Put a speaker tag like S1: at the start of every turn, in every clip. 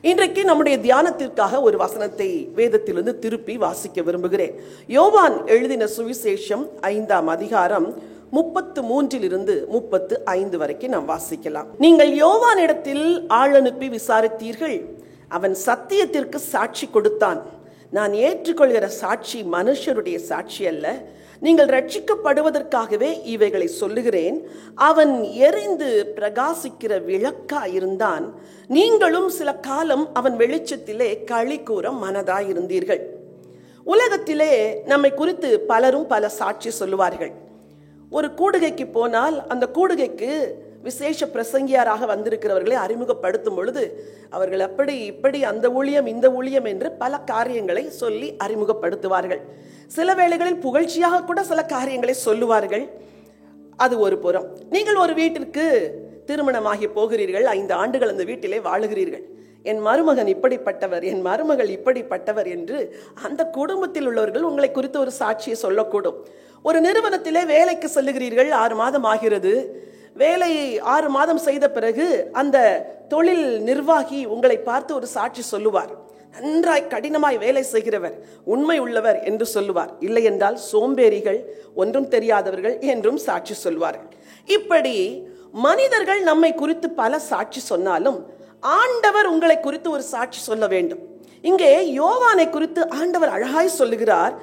S1: இன்றைக்கு நம்முடைய தியானத்திற்காக ஒரு வசனத்தை வேதத்திலிருந்து திருப்பி வாசிக்க விரும்புகிறேன். யோவான் எழுதின சுவிசேஷம் 5ஆம் அதிகாரம் 33 35 வரைக்கும் நாம் வாசிக்கலாம். நீங்கள் யோவானிடத்தில் ஆள் அனுப்பி விசாரித்தீர்கள், அவன் சத்தியத்திற்கு சாட்சி கொடுத்தான். நான் ஏற்றுக்கொள்கிற சாட்சி மனுஷருடைய சாட்சி அல்ல, நீங்கள் ரட்சிக்கப்படுவதற்காகவே இவைகளை சொல்லுகிறேன். அவன் எரிந்து பிரகாசிக்கிற விளக்காயிருந்தான். நீங்களும் சில காலம் அவன் வெளிச்சத்திலே களி கூற மனதாயிருந்தீர்கள். உலகத்திலே நம்மை குறித்து பலரும் பல சாட்சி சொல்லுவார்கள். ஒரு கூடுகைக்கு போனால் அந்த கூடுகைக்கு விசேஷ பிரசங்கியாராக வந்திருக்கிறவர்களை அறிமுகப்படுத்தும் பொழுது அவர்கள் அப்படி இப்படி அந்த ஊழியம் இந்த ஊழியம் என்று பல காரியங்களை சொல்லி அறிமுகப்படுத்துவார்கள். சில வேளைகளில் புகழ்ச்சியாக கூட சில காரியங்களை சொல்லுவார்கள். அது ஒரு புறம். நீங்கள் ஒரு வீட்டிற்கு திருமணமாகி போகிறீர்கள், 5 ஆண்டுகள் அந்த வீட்டிலே வாழுகிறீர்கள். என் மருமகன் இப்படிப்பட்டவர், என் மருமகள் இப்படிப்பட்டவர் என்று அந்த குடும்பத்தில் உள்ளவர்கள் உங்களை குறித்து ஒரு சாட்சியை சொல்லக்கூடும். ஒரு நிறுவனத்திலே வேலைக்கு செல்லுகிறீர்கள், 6 மாதம் ஆகிறது. வேலையை 6 மாதம் செய்த பிறகு அந்த தொழில் நிர்வாகி உங்களை பார்த்து ஒரு சாட்சி சொல்லுவார். நன்றாய் கடினமாய் வேலை செய்கிறவர், உண்மை உள்ளவர் என்று சொல்லுவார். இல்லை என்றால் சோம்பேறிகள், ஒன்றும் தெரியாதவர்கள் என்றும் சாட்சி சொல்வார்கள். இப்படி மனிதர்கள் நம்மை குறித்து பல சாட்சி சொன்னாலும் ஆண்டவர் உங்களை குறித்து ஒரு சாட்சி சொல்ல வேண்டும். இங்கே யோவானை குறித்து ஆண்டவர் அழகாய் சொல்லுகிறார்.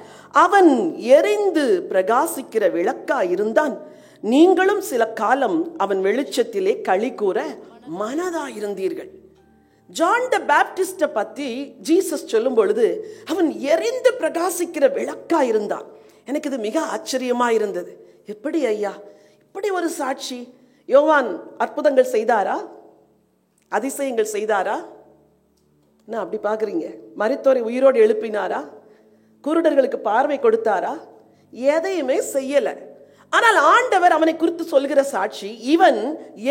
S1: அவன் எரிந்து பிரகாசிக்கிற விளக்காய் இருந்தான். நீங்களும் சில காலம் அவன் வெளிச்சத்திலே களி கூற மனதாயிருந்தீர்கள். ஜான் த பேப்டிஸ்ட பத்தி ஜீசஸ் சொல்லும் பொழுது அவன் எரிந்து பிரகாசிக்கிற விளக்கா இருந்தான். எனக்கு இது மிக ஆச்சரியமா இருந்தது. எப்படி ஐயா இப்படி ஒரு சாட்சி? யோவான் அற்புதங்கள் செய்தாரா? அதிசயங்கள் செய்தாரா? நான் அப்படி பாக்குறீங்க? மரித்தோரை உயிரோடு எழுப்பினாரா? குருடர்களுக்கு பார்வை கொடுத்தாரா? எதையுமே செய்யல. ஆனால் ஆண்டவர் அவனை குறித்து சொல்கிற சாட்சி, இவன்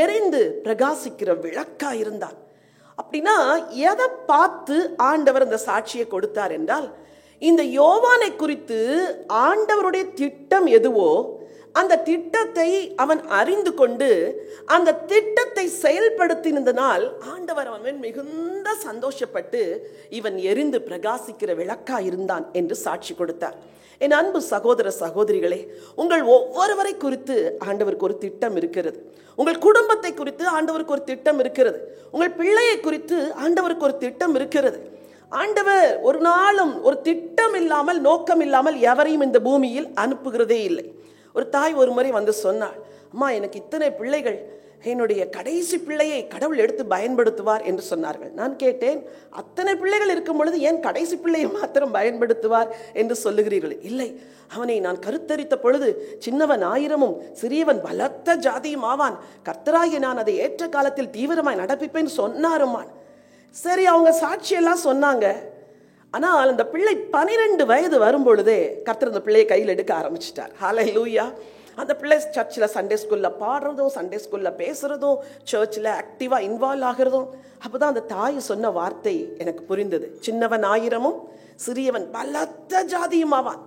S1: எரிந்து பிரகாசிக்கிற விளக்கா இருந்தான். அப்படின்னா எதை பார்த்து ஆண்டவர் அந்த சாட்சியை கொடுத்தார் என்றால், இந்த யோவானை குறித்து ஆண்டவருடைய திட்டம் எதுவோ அந்த திட்டத்தை அவன் அறிந்து கொண்டு அந்த திட்டத்தை செயல்படுத்தினதனால் ஆண்டவர் அவன் மிகுந்த சந்தோஷப்பட்டு இவன் எரிந்து பிரகாசிக்கிற விளக்கா இருந்தான் என்று சாட்சி கொடுத்தார். என் அன்பு சகோதர சகோதரிகளே, உங்கள் ஒவ்வொருவரை குறித்து ஆண்டவருக்கு ஒரு திட்டம் இருக்கிறது. உங்கள் குடும்பத்தை குறித்து ஆண்டவருக்கு ஒரு திட்டம் இருக்கிறது. உங்கள் பிள்ளையை குறித்து ஆண்டவருக்கு ஒரு திட்டம் இருக்கிறது. ஆண்டவர் ஒரு நாளும் ஒரு திட்டம் இல்லாமல் நோக்கம் இல்லாமல் எவரையும் இந்த பூமியில் அனுப்புகிறதே இல்லை. ஒரு தாய் ஒரு முறை வந்து சொன்னாள், அம்மா எனக்கு இத்தனை பிள்ளைகள், என்னுடைய கடைசி பிள்ளையை கடவுள் எடுத்து பயன்படுத்துவார் என்று சொன்னார்கள். நான் கேட்டேன், அத்தனை பிள்ளைகள் இருக்கும் பொழுது ஏன் கடைசி பிள்ளையை மாத்திரம் பயன்படுத்துவார் என்று சொல்லுகிறீர்கள்? இல்லை, அவனை நான் கருத்தரித்த பொழுது சின்னவன் 1000-ம் சிறியவன் பலத்த ஜாதியும் ஆவான், கர்த்தராகிய நான் அதை ஏற்ற காலத்தில் தீவிரமாய் நடப்பிப்பேன் சொன்னாருமான். சரி, அவங்க சாட்சியெல்லாம் சொன்னாங்க. ஆனால் அந்த பிள்ளை 12 வயது வரும் பொழுதே கர்த்தர் அந்த பிள்ளையை கையில் எடுக்க ஆரம்பிச்சிட்டார். ஹல்லேலூயா. அந்த பிள்ளை சர்ச்சில் சண்டே ஸ்கூலில் பாடுறதும், சண்டே ஸ்கூலில் பேசுறதும், சர்ச்சில் ஆக்டிவாக இன்வால்வ் ஆகிறதும். அப்போதான் அந்த தாய் சொன்ன வார்த்தை எனக்கு புரிந்தது, சின்னவன் 1000-ம் சிறியவன் பலத்த ஜாதியும் ஆவான்.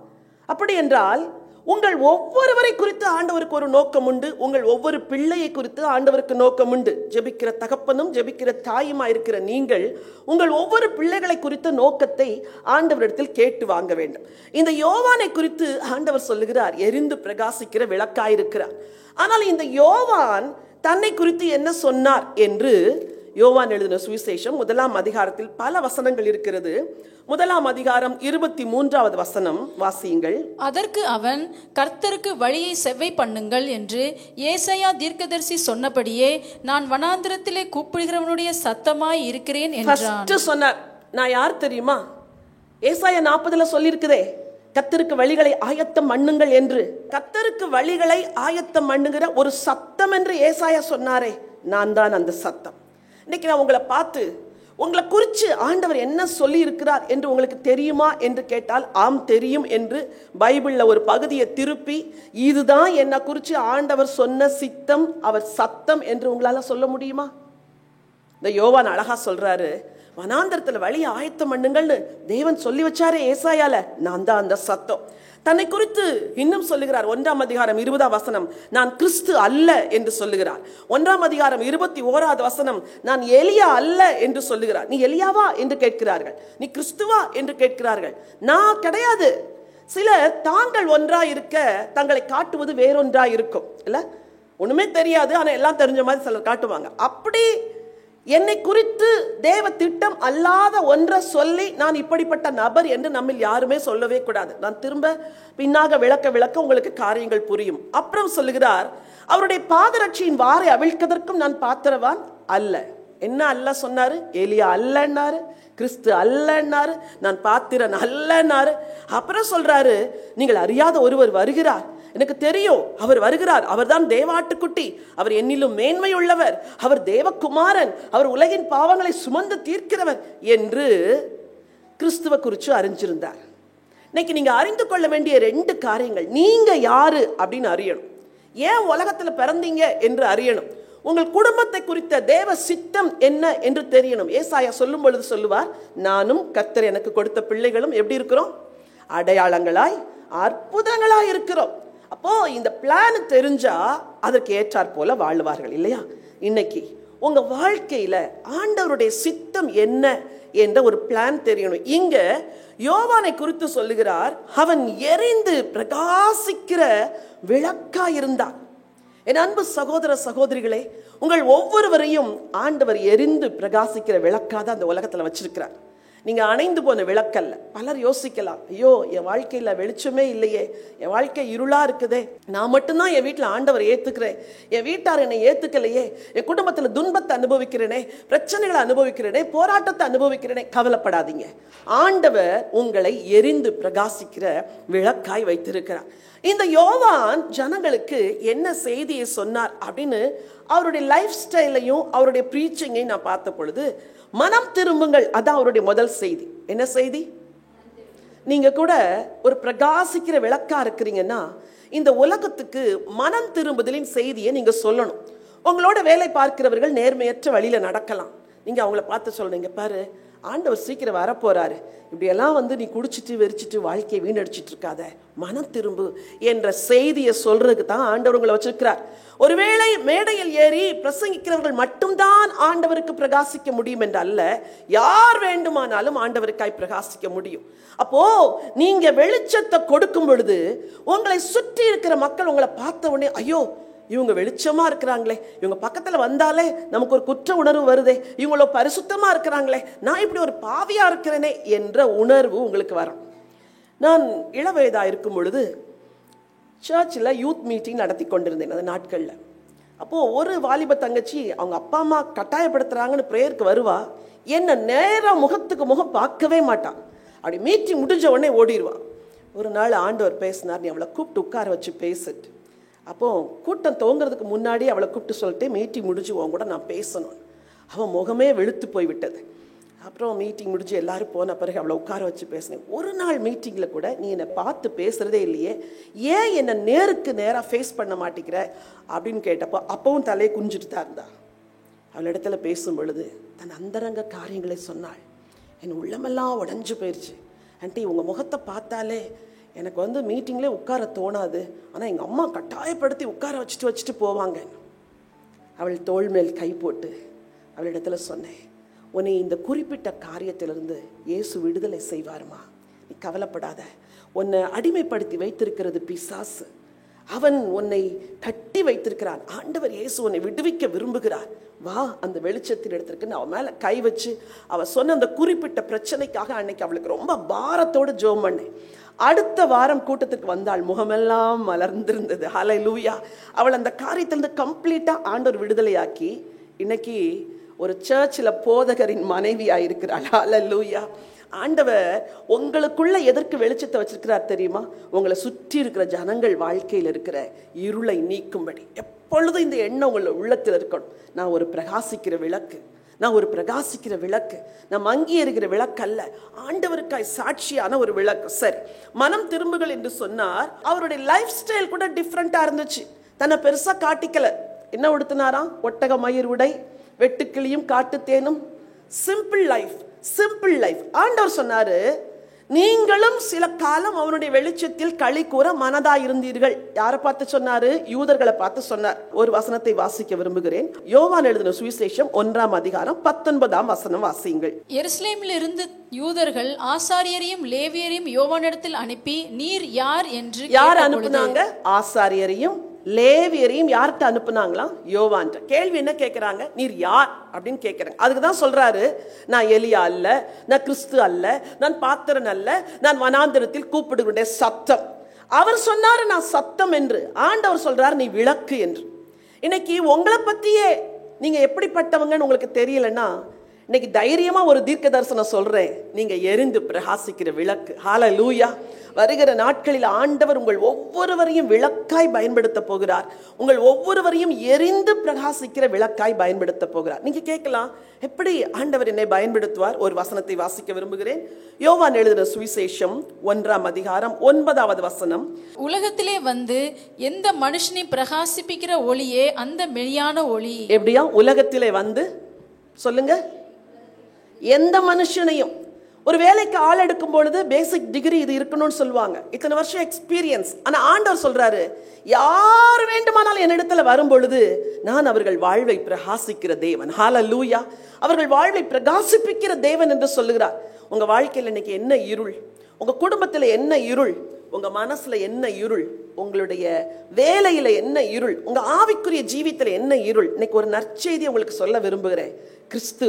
S1: அப்படி என்றால் உங்கள் ஒவ்வொருவரை குறித்து ஆண்டவருக்கு ஒரு நோக்கம் உண்டு. உங்கள் ஒவ்வொரு பிள்ளையை குறித்து ஆண்டவருக்கு நோக்கம் உண்டு. ஜெபிக்கிற தகப்பனும் ஜெபிக்கிற தாயுமா இருக்கிற நீங்கள் உங்கள் ஒவ்வொரு பிள்ளைகளை குறித்த நோக்கத்தை ஆண்டவரிடத்தில் கேட்டு வாங்க வேண்டும். இந்த யோவானை குறித்து ஆண்டவர் சொல்லுகிறார், எரிந்து பிரகாசிக்கிற விளக்காயிருக்கிறார். ஆனால் இந்த யோவான் தன்னை குறித்து என்ன சொன்னார் என்று யோவான் எழுதின சுவிசேஷம் 1ஆம் அதிகாரத்தில் பல வசனங்கள் இருக்கிறது. 1ஆம் அதிகாரம் 23வது வசனம் வாசியுங்கள்.
S2: அதற்கு அவன், கர்த்தருக்கு வழியை செவ்வை பண்ணுங்கள் என்று ஏசாயா தீர்க்கதரிசி சொன்னபடியே நான் வனாந்திரத்திலே கூப்பிடுகிறவனுடைய சத்தமாய் இருக்கிறேன் என்றான்.
S1: சொன்னார். நான் யார் தெரியுமா? ஏசாயா 40ல சொல்லியிருக்குதே, கர்த்தருக்கு வழிகளை ஆயத்தம் பண்ணுங்கள் என்று. கர்த்தருக்கு வழிகளை ஆயத்தம் பண்ணுகிற ஒரு சத்தம் என்று ஏசாயா சொன்னாரே, நான் தான் அந்த சத்தம். இன்னைக்கு நான் உங்களை பார்த்து உங்களை குறித்து ஆண்டவர் என்ன சொல்லி இருக்கிறார் என்று உங்களுக்கு தெரியுமா என்று கேட்டால், ஆம் தெரியும் என்று பைபிளில் ஒரு பகுதியை திருப்பி இதுதான் என்னை குறித்து ஆண்டவர் சொன்ன சித்தம், அவர் சத்தம் என்று உங்களால் சொல்ல முடியுமா? இந்த யோவான் அழகா சொல்றாரு, வனாந்தரத்தில் வழியை ஆயத்தம் பண்ணுங்கள்னு தேவன் சொல்லி வச்சாரே ஏசாயால, நான் தான் அந்த சத்தம். தன்னை குறித்து இன்னும் சொல்லுகிறார். 1ஆம் அதிகாரம் 20ஆம் வசனம், நான் கிறிஸ்து அல்ல என்று சொல்லுகிறார். 1ஆம் அதிகாரம் 21ஆவது வசனம், நான் எலியா அல்ல என்று சொல்லுகிறார். நீ எலியாவா என்று கேட்கிறார்கள், நீ கிறிஸ்துவா என்று கேட்கிறார்கள். நான் கிடையாது. சிலர் தாங்கள் ஒன்றாய் இருக்க தங்களை காட்டுவது வேறொன்றாய் இருக்கும். இல்ல, ஒண்ணுமே தெரியாது, ஆனா எல்லாம் தெரிஞ்ச மாதிரி சிலர் காட்டுவாங்க. அப்படி என்னை குறித்து தேவ திட்டம் அல்லாத ஒன்றை சொல்லி நான் இப்படிப்பட்ட நபர் என்று நம்மில் யாருமே சொல்லவே கூடாது. நான் திரும்ப பின்னாக விளக்க உங்களுக்கு காரியங்கள் புரியும். அப்புறம் சொல்லுகிறார், அவருடைய பாதரட்சியின் வாரை அவிழ்க்கதற்கும் நான் பாத்திரவான் அல்ல. என்ன அல்ல சொன்னாரு? எலியா அல்லன்னாரு, கிறிஸ்து அல்லன்னாரு, நான் பாத்திரன் அல்லன்னாரு. அப்புறம் சொல்றாரு, நீங்கள் அறியாத ஒருவர் வருகிறார், எனக்கு தெரியும் அவர் வருகிறார், அவர்தான் தேவாட்டுக்குட்டி, அவர் என்னிலும் மேன்மை உள்ளவர், அவர் தேவகுமாரன், அவர் உலகின் பாவங்களை சுமந்து தீர்க்கிறவர் என்று கிறிஸ்துவ குறித்து அறிஞ்சிருந்தார். இன்னைக்கு நீங்க அறிந்து கொள்ள வேண்டிய 2 காரியங்கள். நீங்க யாரு அப்படின்னு அறியணும், ஏன் உலகத்துல பிறந்தீங்க என்று அறியணும், உங்கள் குடும்பத்தை குறித்த தேவ சித்தம் என்ன என்று தெரியணும். ஏசாயா சொல்லும் பொழுது சொல்லுவார், நானும் கர்த்தர் எனக்கு கொடுத்த பிள்ளைகளும் எப்படி இருக்கிறோம்? அடையாளங்களாய் அற்புதங்களாய் இருக்கிறோம். அப்போ இந்த பிளான் தெரிஞ்சா அதற்கு ஏற்றாற் போல வாழ்வார்கள் இல்லையா? இன்னைக்கு உங்க வாழ்க்கையில ஆண்டவருடைய சித்தம் என்ன என்ற ஒரு பிளான் தெரியணும். இங்க யோவானை குறித்து சொல்லுகிறார், அவன் எரிந்து பிரகாசிக்கிற விளக்காய் இருந்தான். என் அன்பு சகோதர சகோதரிகளே, உங்கள் ஒவ்வொருவரையும் ஆண்டவர் எரிந்து பிரகாசிக்கிற விளக்காதான் அந்த உலகத்துல வச்சிருக்கிறார். நீங்க அணைந்து போன விளக்கல்ல. பலர் யோசிக்கலாம், ஐயோ என் வாழ்க்கையில வெளிச்சமே இல்லையே, என் வாழ்க்கை இருளா இருக்குதே, நான் மட்டும்தான் என் வீட்டுல ஆண்டவர் ஏத்துக்கிறேன், என் வீட்டார் என்னை ஏத்துக்கலையே, என் குடும்பத்துல துன்பத்தை அனுபவிக்கிறேனே, பிரச்சனைகளை அனுபவிக்கிறேனே, போராட்டத்தை அனுபவிக்கிறேனே. கவலைப்படாதீங்க, ஆண்டவர் உங்களை எரிந்து பிரகாசிக்கிற விளக்காய் வைத்திருக்கிறார். இந்த யோவான் ஜனங்களுக்கு என்ன செய்தியை சொன்னார் அப்படின்னு அவருடைய லைஃப் ஸ்டைலையும் அவருடைய ப்ரீச்சிங்கையும் நான் பார்த்த பொழுது, மனம் திரும்புங்கள், அதான் அவருடைய முதல் செய்தி. என்ன செய்தி? நீங்க கூட ஒரு பிரகாசிக்கிற விளக்கா இருக்கிறீங்கன்னா இந்த உலகத்துக்கு மனம் திரும்புதலின் செய்தியை நீங்க சொல்லணும். உங்களோட வேலை பார்க்கிறவர்கள் நேர்மையற்ற வழியில நடக்கலாம், நீங்க அவங்கள பார்த்து சொல்றீங்க, பாரு ஆண்டவர் சீக்கிரம் வரப்போறாரு, இப்படியெல்லாம் நீ குடிச்சிட்டு வெறிச்சிட்டு வாழ்க்கையை வீணடிச்சிட்டு இருக்காத, மனம் திரும்பு என்ற செய்தியை சொல்றதுக்கு தான் ஆண்டவர் உங்களை வச்சிருக்கிறார். ஒருவேளை மேடையில் ஏறி பிரசங்கிக்கிறவர்கள் மட்டும்தான் ஆண்டவருக்கு பிரகாசிக்க முடியும் என்று அல்ல, யார் வேண்டுமானாலும் ஆண்டவருக்காய் பிரகாசிக்க முடியும். அப்போ நீங்க வெளிச்சத்தை கொடுக்கும் பொழுது உங்களை சுற்றி இருக்கிற மக்கள் உங்களை பார்த்த உடனே, ஐயோ இவங்க வெளிச்சமா இருக்கிறாங்களே, இவங்க பக்கத்துல வந்தாலே நமக்கு ஒரு குற்ற உணர்வு வருதே, இவங்களோ பரிசுத்தமா இருக்கிறாங்களே, நான் இப்படி ஒரு பாவியா இருக்கிறேனே என்ற உணர்வு உங்களுக்கு வரும். நான் இளவயதா இருக்கும் பொழுது சர்ச்சில் யூத் மீட்டிங் நடத்தி கொண்டிருந்தேன் அந்த நாட்கள்ல. அப்போ ஒரு வாலிப தங்கச்சி அவங்க அப்பா அம்மா கட்டாயப்படுத்துறாங்கன்னு பிரேயருக்கு வருவா, என்ன நேரம் முகத்துக்கு முகம் பார்க்கவே மாட்டான், அப்படி மீட்டிங் முடிஞ்ச உடனே ஓடிடுவா. ஒரு நாள் ஆண்டவர் பேசினார், நீ அவளை கூப்பிட்டு உட்கார வச்சு பேசிட்டு. அப்போ கூட்டம் துவங்குறதுக்கு முன்னாடி அவளை கூப்பிட்டு சொல்லிட்டு, மீட்டிங் முடிஞ்சு உன் கூட நான் பேசணும். அவன் முகமே வெளுத்து போய் விட்டது. அப்புறம் மீட்டிங் முடிஞ்சு எல்லாரும் போன பிறகு அவளை உட்கார வச்சு பேசினேன். ஒரு நாள் மீட்டிங்கில் கூட நீ என்னை பார்த்து பேசுறதே இல்லையே, ஏன் என்னை நேருக்கு நேராக ஃபேஸ் பண்ண மாட்டேங்கிற அப்படின்னு கேட்டப்போ அப்பவும் தலையை குஞ்சிட்டு தான் இருந்தா. அவளிடத்துல பேசும் பொழுது தன் அந்தரங்க காரியங்களை சொன்னாள். என் உள்ளமெல்லாம் உடஞ்சு போயிடுச்சு. ஆண்டி உங்கள் முகத்தை பார்த்தாலே எனக்கு மீட்டிங்லேயே உட்கார தோணாது, ஆனால் எங்கள் அம்மா கட்டாயப்படுத்தி உட்கார வச்சுட்டு போவாங்க. அவள் தோள் மேல் கை போட்டு அவளிடத்துல சொன்னேன், உன்னை இந்த குறிப்பிட்ட காரியத்திலிருந்து இயேசு விடுதலை செய்வாருமா, நீ கவலைப்படாத, உன்னை அடிமைப்படுத்தி வைத்திருக்கிறது பிசாசு, அவன் உன்னை கட்டி வைத்திருக்கிறான், ஆண்டவர் இயேசு உன்னை விடுவிக்க விரும்புகிறார், வா அந்த வெளிச்சத்தின் இடத்திற்கு. அவன் மேல கை வச்சு அவ சொன்ன அந்த குறிப்பிட்ட பிரச்சனைக்காக அன்னைக்கு அவளுக்கு ரொம்ப பாரத்தோடு ஜெபம் பண்ணேன். அடுத்த வாரம் கூட்டத்துக்கு வந்தாள், முகமெல்லாம் மலர்ந்திருந்தது. ஹல்லேலூயா. அவள் அந்த காரியத்திலிருந்து கம்ப்ளீட்டா ஆண்டவர் விடுதலையாக்கி இன்னைக்கு ஒரு சர்ச்சில் போதகரின் மனைவியா இருக்கிறாள். ஹல்லேலூயா. ஆண்டவர் உங்களுக்குள்ள எதற்கு வெளிச்சத்தை வச்சிருக்கிறார் தெரியுமா? உங்களை சுற்றி இருக்கிற ஜனங்கள் வாழ்க்கையில் இருக்கிற இருளை நீக்கும்படி. எப்பொழுதும் இந்த எண்ணம் உங்களை உள்ளத்தில் இருக்கணும், நான் ஒரு பிரகாசிக்கிற விளக்கு, நான் ஒரு பிரகாசிக்கிற விளக்கு, நான் மங்கி எறிகிற விளக்கு அல்ல, ஆண்டவருக்காய் சாட்சியான ஒரு விளக்கு. சரி, மனம் திரும்புகள் என்று சொன்னார். அவருடைய லைஃப் ஸ்டைல் கூட டிஃப்ரெண்டா இருந்துச்சு. தன்னை பெருசா காட்டிக்கல. என்ன உடுத்தினாராம்? ஒட்டக மயிர் உடை, வெட்டுக்கிளியும் காட்டுத்தேனும். Simple life, simple life. ஆண்டவர் சொன்னாரு, நீங்களும் சில காலம் அவனுடைய வெளிச்சத்தில் களி கூற மனதாயிருந்தீர்கள். யாரை பார்த்து சொன்னாரு? யூதர்களை பார்த்து சொன்னார். ஒரு வசனத்தை வாசிக்க விரும்புகிறேன். யோவான் எழுதின சுவிசேஷம் 1ஆம் அதிகாரம் 19ஆம் வசனம் வாசியுங்கள்.
S2: எருசலேமில் இருந்து யூதர்கள் ஆசாரியரையும் லேவியரையும் யோவானிடத்தில் அனுப்பி, நீர் யார் என்று
S1: யார் அனுப்புனாங்க? ஆசாரியரையும் லேவியரையும் யார்கிட்ட அனுப்புனாங்களாம்? யோவான். கேள்வி என்ன கேட்கிறாங்க? நீர் யார் அப்படின்னு கேட்கிறாங்க. அதுக்குதான் சொல்றாரு, நான் எலியா அல்ல, நான் கிறிஸ்து அல்ல, நான் பாத்திரன் அல்ல, நான் வனாந்திரத்தில் கூப்பிடுகிற சத்தம். அவர் சொன்னாரு நான் சத்தம் என்று. ஆண்டவர் சொல்றாரு நீ விளக்கு என்று. இன்னைக்கு உங்களை பத்தியே நீங்க எப்படிப்பட்டவங்கன்னு உங்களுக்கு தெரியலன்னா, இன்னைக்கு தைரியமா ஒரு தீர்க்க தரிசனம் சொல்றேன், நீங்க எரிந்து பிரகாசிக்கிற விளக்கு. ஹல்லேலூயா. வருகிற நாட்களில் ஆண்டவர் உங்கள் ஒவ்வொருவரையும் விளக்காய் பயன்படுத்த போகிறார். உங்கள் ஒவ்வொருவரையும் எரிந்து பிரகாசிக்கிற விளக்காய் பயன்படுத்த போகிறார். நீங்க கேட்கலாம், எப்படி ஆண்டவர் என்னை பயன்படுத்துவார்? ஒரு வசனத்தை வாசிக்க விரும்புகிறேன். யோவான் எழுதின சுவிசேஷம் 1ஆம் அதிகாரம் 9வது வசனம்.
S2: உலகத்திலே வந்து எந்த மனுஷனை பிரகாசிப்பிக்கிற ஒளியே அந்த மெய்யான ஒளி.
S1: எப்படியா? உலகத்திலே வந்து சொல்லுங்க, எந்த மனுஷனையும். ஒரு வேலைக்கு ஆள் எடுக்கும் பொழுது பேசிக் டிகிரி இது இருக்கணும்னு சொல்லுவாங்க, இத்தனை வருஷம் எக்ஸ்பீரியன்ஸ். ஆனா ஆண்டவர் சொல்றாரு, யார் வேண்டுமானாலும் என்னிடத்துல வரும் பொழுது நான் அவர்கள் வாழ்வை பிரகாசிக்கிற தேவன். ஹல்லேலூயா. அவர்கள் வாழ்வை பிரகாசிப்பிக்கிற தேவன் என்று சொல்லுகிறார். உங்க வாழ்க்கையில் இன்னைக்கு என்ன இருள்? உங்க குடும்பத்துல என்ன இருள்? உங்க மனசுல என்ன இருள்? உங்களுடைய வேலையில என்ன இருள்? உங்க ஆவிக்குரிய ஜீவித்துல என்ன இருள்? இன்னைக்கு ஒரு நற்செய்தி உங்களுக்கு சொல்ல விரும்புகிறேன். கிறிஸ்து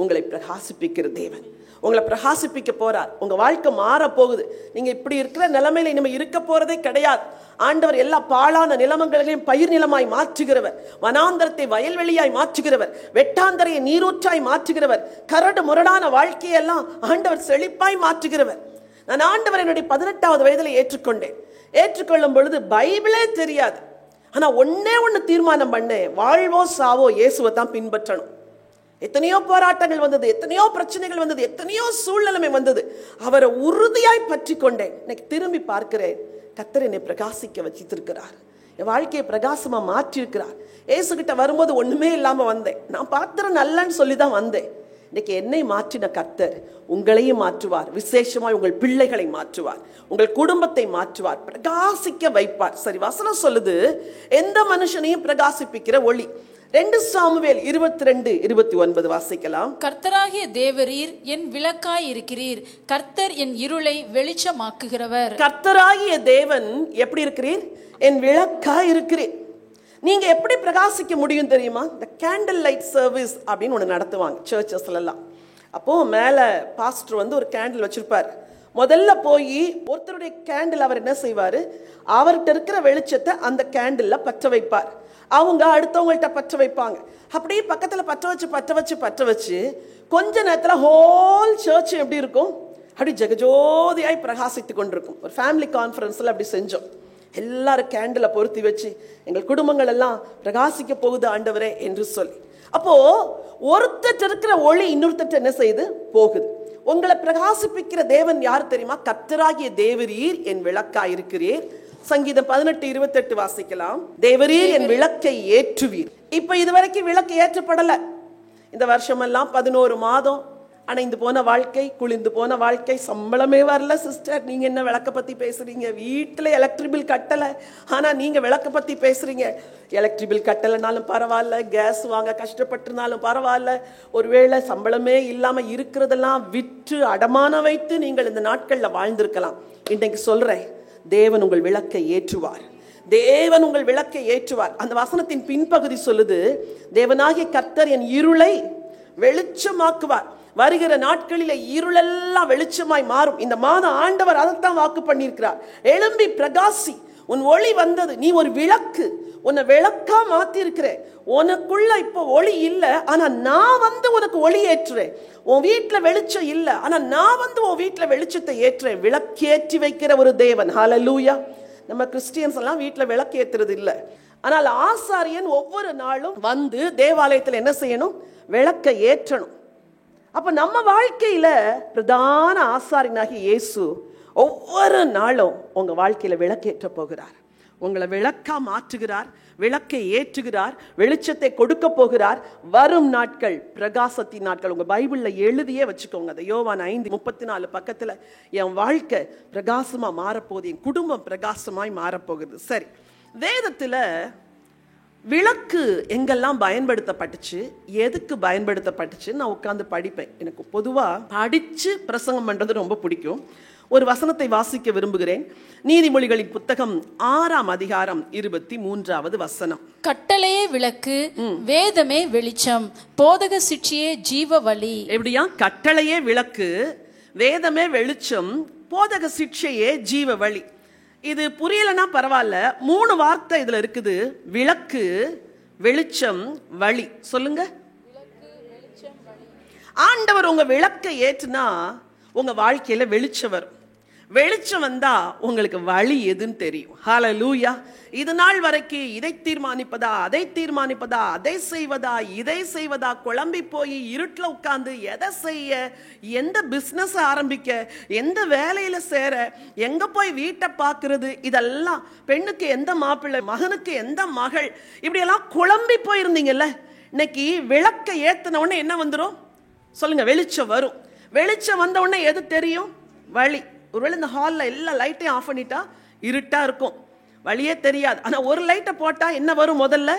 S1: உங்களை பிரகாசிப்பிக்கிற தேவன். உங்களை பிரகாசிப்பிக்க போறார். உங்க வாழ்க்கை மாற போகுது. நீங்க இப்படி இருக்கிற நிலைமையில இனிமே இருக்க போறதே கிடையாது. ஆண்டவர் எல்லா பாழான நிலமங்களையும் பயிர் நிலமாய் மாற்றுகிறவர், வனாந்தரத்தை வயல்வெளியாய் மாற்றுகிறவர், வெட்டாந்தரையை நீரூற்றாய் மாற்றுகிறவர், கரடு முரடான வாழ்க்கையெல்லாம் ஆண்டவர் செழிப்பாய் மாற்றுகிறவர். நான் ஆண்டவர் என்னுடைய 18வது வயதில் ஏற்றுக்கொண்டேன். ஏற்றுக்கொள்ளும் பொழுது பைபிளே தெரியாது. ஆனா ஒன்னே ஒன்னு தீர்மானம் பண்ணேன், வாழ்வோ சாவோ இயேசுவை தான் பின்பற்றணும். எத்தனையோ போராட்டங்கள் வந்தது, எத்தனையோ பிரச்சனைகள் வந்தது, எத்தனையோ சூழ்நிலைமை வந்தது. அவரை உறுதியாய் பற்றி கொண்டேன். இன்னைக்கு திரும்பி பார்க்கிறேன், கர்த்தர் என்னை பிரகாசிக்க வச்சிருக்கிறார். என் வாழ்க்கையை பிரகாசமா மாற்றி இருக்கிறார். ஏசுகிட்ட வரும்போது ஒண்ணுமே இல்லாம வந்தேன். நான் பாத்திரம் நல்லன்னு சொல்லிதான் வந்தேன். இன்னைக்கு என்னை மாற்றின கர்த்தர் உங்களையும் மாற்றுவார். விசேஷமாய் உங்கள் பிள்ளைகளை மாற்றுவார், உங்கள் குடும்பத்தை மாற்றுவார், பிரகாசிக்க வைப்பார். சரி, வசனம் சொல்லுது எந்த மனுஷனையும் பிரகாசிப்பிக்கிற ஒளி. 2 சாமுவேல் 22:29 வாசிக்கலாம்.
S2: கர்த்தராகிய தேவரீர் என் விளக்காய் இருக்கிறீர், கர்த்தர் என் இருளை வெளிச்சமாக்குகிறவர். கர்த்தராகிய
S1: தேவன் எப்படி இருக்கிறீர்? என் விளக்காய் இருக்கிறீர். நீங்க எப்படி பிரகாசிக்க முடியும் தெரியுமா? இந்த கேண்டில் லைட் சர்வீஸ் அப்படின்னு ஒன்று நடத்துவாங்க சர்ச்சஸ்ல எல்லாம். அப்போ மேல பாஸ்டர் வந்து ஒரு கேண்டில் வச்சிருப்பார். முதல்ல போய் ஒருத்தருடைய கேண்டில் அவர் என்ன செய்வாரு, அவர்கிட்ட இருக்கிற வெளிச்சத்தை அந்த கேண்டில்ல பற்ற வைப்பார். அவங்க அடுத்தவங்கள்ட்ட பற்ற வைப்பாங்க. அப்படியே பக்கத்துல பற்ற வச்சு கொஞ்ச நேரத்துல ஹோல் சர்ச் எப்படி இருக்கும்? அப்படி ஜெகஜோதியாய் பிரகாசித்து கொண்டிருக்கும். ஒரு ஃபேமிலி கான்ஃபரன்ஸ்ல அப்படி செஞ்சோம். எல்லாரும் கேண்டில பொருத்தி வச்சு எங்கள் குடும்பங்கள் எல்லாம் பிரகாசிக்க போகுது ஆண்டவரே என்று சொல்லி. அப்போ ஒருத்தர் இருக்கிற ஒளி இன்னொருத்தர் என்ன செய்து போகுது. உங்களை பிரகாசிப்பிக்கிற தேவன் யார் தெரியுமா? கர்த்தராகிய தேவரீர் என் விளக்காய் இருக்கிறீர். சங்கீதம் 18:28 வாசிக்கலாம். தேவரீர் என் விளக்கை ஏற்றுவீர். இப்ப இதுவரைக்கும் விளக்கு ஏற்றப்படல. இந்த வருஷமெல்லாம் 11 மாதம் அணைந்து போன வாழ்க்கை, குளிர்ந்து போன வாழ்க்கை, சம்பளமே வரல. சிஸ்டர், நீங்க என்ன விளக்க பத்தி பேசுறீங்க? வீட்டுல எலக்ட்ரிக் பில் கட்டல, ஆனா நீங்க விளக்க பத்தி பேசுறீங்க. எலக்ட்ரிக் பில் கட்டலனாலும் பரவாயில்ல, கேஸ் வாங்க கஷ்டப்பட்டிருந்தாலும் பரவாயில்ல, ஒருவேளை சம்பளமே இல்லாம இருக்கிறதெல்லாம் விற்று அடமான வைத்து நீங்கள் இந்த நாட்கள்ல வாழ்ந்திருக்கலாம். இன்னைக்கு சொல்றேன், தேவன் உங்கள் விளக்கை ஏற்றுவார். தேவன் உங்கள் விளக்கை ஏற்றுவார். அந்த வசனத்தின் பின்பகுதி சொல்லுது, தேவனாகிய கர்த்தர் என் இருளை வெளிச்சமாக்குவார். வருகிற நாட்களிலே இருளெல்லாம் வெளிச்சமாய் மாறும். இந்த மாதம் ஆண்டவர் அதைத்தான் வாக்கு பண்ணியிருக்கிறார். எழும்பி பிரகாசி, உன் ஒளி வந்தது, நீ ஒரு விளக்கு, உன்னை விளக்கா மாத்தி இருக்கிறேன். உனக்குள்ள இப்போ ஒளி இல்லை, ஆனா நான் வந்து உனக்கு ஒளி ஏற்றுறேன். உன் வீட்டுல வெளிச்சம் இல்லை, ஆனா நான் வந்து உன் வீட்டுல வெளிச்சத்தை ஏற்றுறேன். விளக்கேற்றி வைக்கிற ஒரு தேவன். ஹல்லேலூயா. நம்ம கிறிஸ்டியன்ஸ் எல்லாம் வீட்டுல விளக்கு ஏற்றுறது இல்லை. ஆனால் ஆசாரியன் ஒவ்வொரு நாளும் வந்து தேவாலயத்தில் என்ன செய்யணும்? விளக்கை ஏற்றணும். அப்ப நம்ம வாழ்க்கையில பிரதான ஆசாரியனாகிய இயேசு ஒவ்வொரு நாளும் உங்க வாழ்க்கையில விளக்கேற்ற போகிறார். உங்களை விளக்கா மாற்றுகிறார், விளக்கை ஏற்றுகிறார், வெளிச்சத்தை கொடுக்க போகிறார். வரும் நாட்கள் பிரகாசத்தின் நாட்கள். உங்க பைபிள்ல எழுதியே வச்சுக்கோங்க. அதை யோவான் 5:34 பக்கத்துல, என் வாழ்க்கை பிரகாசமா மாறப்போகுது, என் குடும்பம் பிரகாசமாய் மாறப்போகுது. சரி, வேதத்துல விளக்கு எங்கெல்லாம் பயன்படுத்தப்பட்டுச்சு, எதுக்கு பயன்படுத்தப்பட்டுச்சு நான் உட்கார்ந்து படிப்பேன். எனக்கு பொதுவா படிச்சு பிரசங்கம் பண்றது ரொம்ப பிடிக்கும். ஒரு வசனத்தை வாசிக்க விரும்புகிறேன். நீதிமொழிகளின் புத்தகம் 6ஆம் அதிகாரம் 23வது வசனம்.
S2: கட்டளையே விளக்கு, வேதமே வெளிச்சம், போதக சிட்சியே ஜீவ வழி. எப்படியா?
S1: கட்டளையே விளக்கு, வேதமே வெளிச்சம், போதக சிட்சையே ஜீவ வழி. இது புரியலன்னா பரவாயில்ல, 3 வார்த்தை இதுல இருக்குது. விளக்கு, வெளிச்சம், வழி. சொல்லுங்க. ஆண்டவர் உங்க விளக்கை ஏற்றுனா உங்க வாழ்க்கையில வெளிச்சம் வரும். வெளிச்சம் வந்தா உங்களுக்கு வழி எதுன்னு தெரியும். ஹல்லேலூயா. இது நாள் வரைக்கும் இதை தீர்மானிப்பதா, அதை தீர்மானிப்பதா, அதை செய்வதா, இதை செய்வதா, குழம்பி போய் இருட்டில் உட்கார்ந்து எதை செய்ய, எந்த பிசினஸ் ஆரம்பிக்க, எந்த வேலையில சேர, எங்க போய் வீட்டை பார்க்கறது, இதெல்லாம் பெண்ணுக்கு எந்த மாப்பிள்ளை, மகனுக்கு எந்த மகள், இப்படியெல்லாம் குழம்பி போயிருந்தீங்கல்ல. இன்னைக்கு விளக்கை ஏத்தின உடனே என்ன வந்துடும் சொல்லுங்க? வெளிச்சம் வரும். வெளிச்சம் வந்த உடனே எது தெரியும்? வழி. ஒருவேளை இந்த ஹாலில் எல்லா லைட்டையும் ஆஃப் பண்ணிட்டா இருட்டா இருக்கும், வழியே தெரியாது. ஆனா ஒரு லைட்டை போட்டா என்ன வரும்? முதல்ல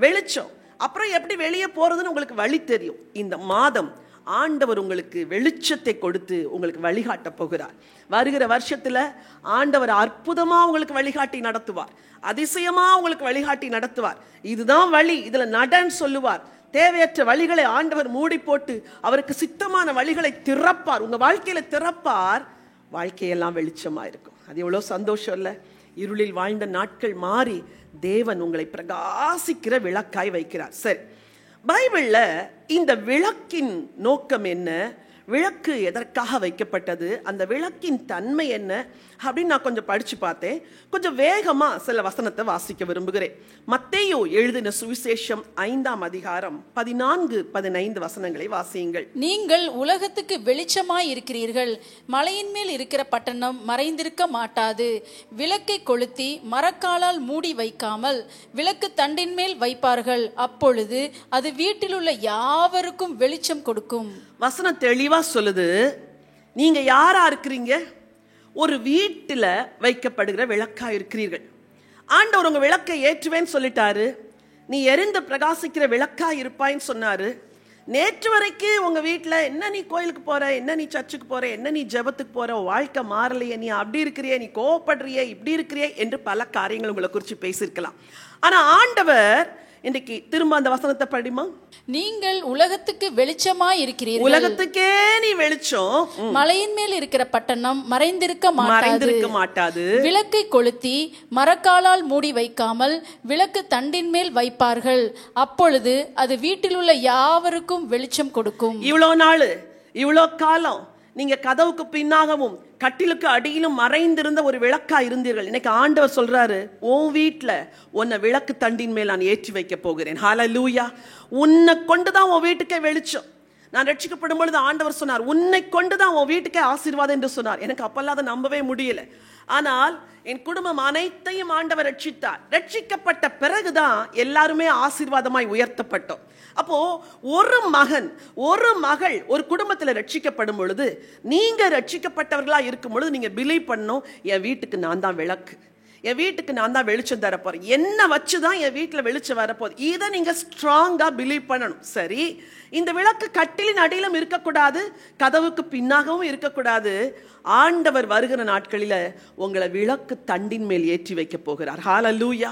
S1: வெளிச்சம். அப்புறம் எப்படி வெளியே போறதுன்னு உங்களுக்கு வழி தெரியும். இந்த மாதம் ஆண்டவர் உங்களுக்கு வெளிச்சத்தை கொடுத்து உங்களுக்கு வழிகாட்ட போகிறார். வருகிற வருஷத்துல ஆண்டவர் அற்புதமா உங்களுக்கு வழிகாட்டி நடத்துவார், அதிசயமா உங்களுக்கு வழிகாட்டி நடத்துவார். இதுதான் வழி, இதுல நடன்னு சொல்லுவார். தேவையற்ற வழிகளை ஆண்டவர் மூடி போட்டு அவருக்கு சித்தமான வழிகளை திறப்பார், உங்க வாழ்க்கையில திறப்பார். வாழ்க்கையெல்லாம் வெளிச்சமா இருக்கும். அது எவ்வளவு சந்தோஷம் இல்ல? இருளில் வாழ்ந்த நாட்கள் மாறி தேவன் உங்களை பிரகாசிக்கிற விளக்காய் வைக்கிறார். சரி, பைபிள்ல இந்த விளக்கின் நோக்கம் என்ன, விளக்கு எதற்காக வைக்கப்பட்டது, அந்த விளக்கின் தன்மை என்ன அப்படின்னு நான் கொஞ்சம் படிச்சு பார்த்தேன். கொஞ்சம் வேகமா சில வசனத்தை வாசிக்க விரும்புகிறேன். மத்தேயு எழுதின சுவிசேஷம் 5ஆம் அதிகாரம் 14-15 வசனங்களை வாசியுங்கள்.
S2: நீங்கள் உலகத்துக்கு வெளிச்சமாய் இருக்கிறீர்கள். மலையின் மேல் இருக்கிற பட்டணம் மறைந்திருக்க மாட்டாது. விளக்கை கொளுத்தி மரக்காலால் மூடி வைக்காமல் விளக்கு தண்டின் மேல் வைப்பார்கள். அப்பொழுது அது வீட்டில் உள்ள யாவருக்கும் வெளிச்சம் கொடுக்கும்.
S1: வசனம் தெளிவா சொல்லுது. நீங்க யாரா இருக்கிறீங்க? ஒரு வீட்டுல வைக்கப்படுகிற விளக்கா இருக்கிறீர்கள். ஆண்டவர் உங்க விளக்கை ஏற்றுவேன்னு சொல்லிட்டாரு. நீ எரிந்து பிரகாசிக்கிற விளக்கா இருப்பாயின்னு சொன்னாரு. நேற்று வரைக்கும் உங்க வீட்டுல என்ன நீ கோயிலுக்கு போற, என்ன நீ சர்ச்சுக்கு போற, என்ன நீ ஜெபத்துக்கு போற, வாழ்க்கை மாறலையே, நீ அப்படி இருக்கிறியே, நீ கோவப்படுறியே, இப்படி இருக்கிறியே என்று பல காரியங்கள் உங்களை குறித்து பேசியிருக்கலாம். ஆனா ஆண்டவர் இன்னைக்கு திரும்ப அந்த வசனத்தை படிமா.
S2: நீங்கள் உலகத்துக்கு வெளிச்சமாய் இருக்கிறீர்கள்.
S1: உலகத்துக்கே நீ வெளிச்சம்.
S2: மலையின் மேல் இருக்கிற பட்டணம் மறைந்திருக்க
S1: மாட்டாது.
S2: விளக்கை கொளுத்தி மரக்காலால் மூடி வைக்காமல் விளக்கு தண்டின் மேல் வைப்பார்கள். அப்பொழுது அது வீட்டில் உள்ள யாவருக்கும் வெளிச்சம் கொடுக்கும்.
S1: இவ்வளோ நாள், இவ்வளோ காலம் நீங்க கதவுக்கு பின்னாகவும் கட்டிலுக்கு அடியிலும் மறைந்திருந்த ஒரு விளக்கா இருந்தீர்கள். இன்னைக்கு ஆண்டவர் சொல்றாரு, உன் வீட்டுல உன்னை விளக்கு தண்டின் மேல் நான் ஏற்றி வைக்க போகிறேன். ஹல்லேலூயா. உன்னை கொண்டுதான் உன் வீட்டுக்கே வெளிச்சம். நான் ரட்சிக்கப்படும் பொழுது ஆண்டவர் சொன்னார், உன்னை கொண்டுதான் உன் வீட்டுக்கே ஆசீர்வாதம் என்று சொன்னார். எனக்கு அப்பெல்லாம் அதை நம்பவே முடியல. ஆனால் என் குடும்பம் அனைத்தையும் ஆண்டவர் ரட்சித்தார். ரட்சிக்கப்பட்ட பிறகுதான் எல்லாருமே ஆசீர்வாதமாய் உயர்த்தப்பட்டோம். அப்போ ஒரு மகன், ஒரு மகள் ஒரு குடும்பத்தில் ரட்சிக்கப்படும் பொழுது, நீங்க ரட்சிக்கப்பட்டவர்களா இருக்கும் பொழுது நீங்க பிலீவ் பண்ணணும், என் வீட்டுக்கு நான் தான் விளக்கு, என் வீட்டுக்கு நான் தான் வெளிச்சம் தரப்போறேன், என்ன வச்சுதான் என் வீட்டுல வெளிச்சம் வரப்போகுது. இதை நீங்க ஸ்ட்ராங்கா பிலீவ் பண்ணணும். சரி, இந்த விளக்கு கட்டிலின் அடியிலும் இருக்கக்கூடாது, கதவுக்கு பின்னாகவும் இருக்கக்கூடாது. ஆண்டவர் வருகிற நாட்களில உங்களை விளக்கு தண்டின் மேல் ஏற்றி வைக்க போகிறார். ஹல்லேலூயா.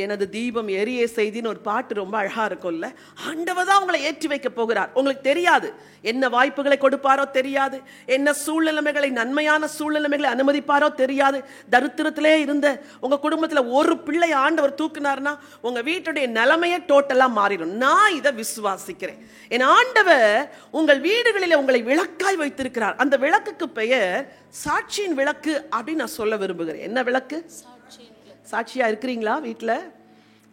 S1: எனது தீபம் எரிய செய்தின்னு ஒரு பாட்டு ரொம்ப அழகா இருக்கும்ல. ஆண்டவர் தான் உங்களை ஏற்றி வைக்க போகிறார். உங்களுக்கு தெரியாது என்ன வாய்ப்புகளை கொடுப்பாரோ தெரியாது, என்ன சூழ்நிலைமைகளை, நன்மையான சூழ்நிலைமைகளை அனுமதிப்பாரோ தெரியாது. தரித்திரத்திலே இருந்த உங்க குடும்பத்துல ஒரு பிள்ளை ஆண்டவர் தூக்குனார்னா உங்க வீட்டுடைய நிலைமையே டோட்டலா மாறிடும். நான் இதை விசுவாசிக்கிறேன். என் ஆண்டவர் உங்கள் வீடுகளில் உங்களை விளக்காய் வைத்திருக்கிறார். அந்த விளக்குக்கு பெயர் சாட்சியின் விளக்கு அப்படின்னு நான் சொல்ல விரும்புகிறேன். என்ன விளக்கு? சாட்சியா இருக்கிறீங்களா? வீட்டுல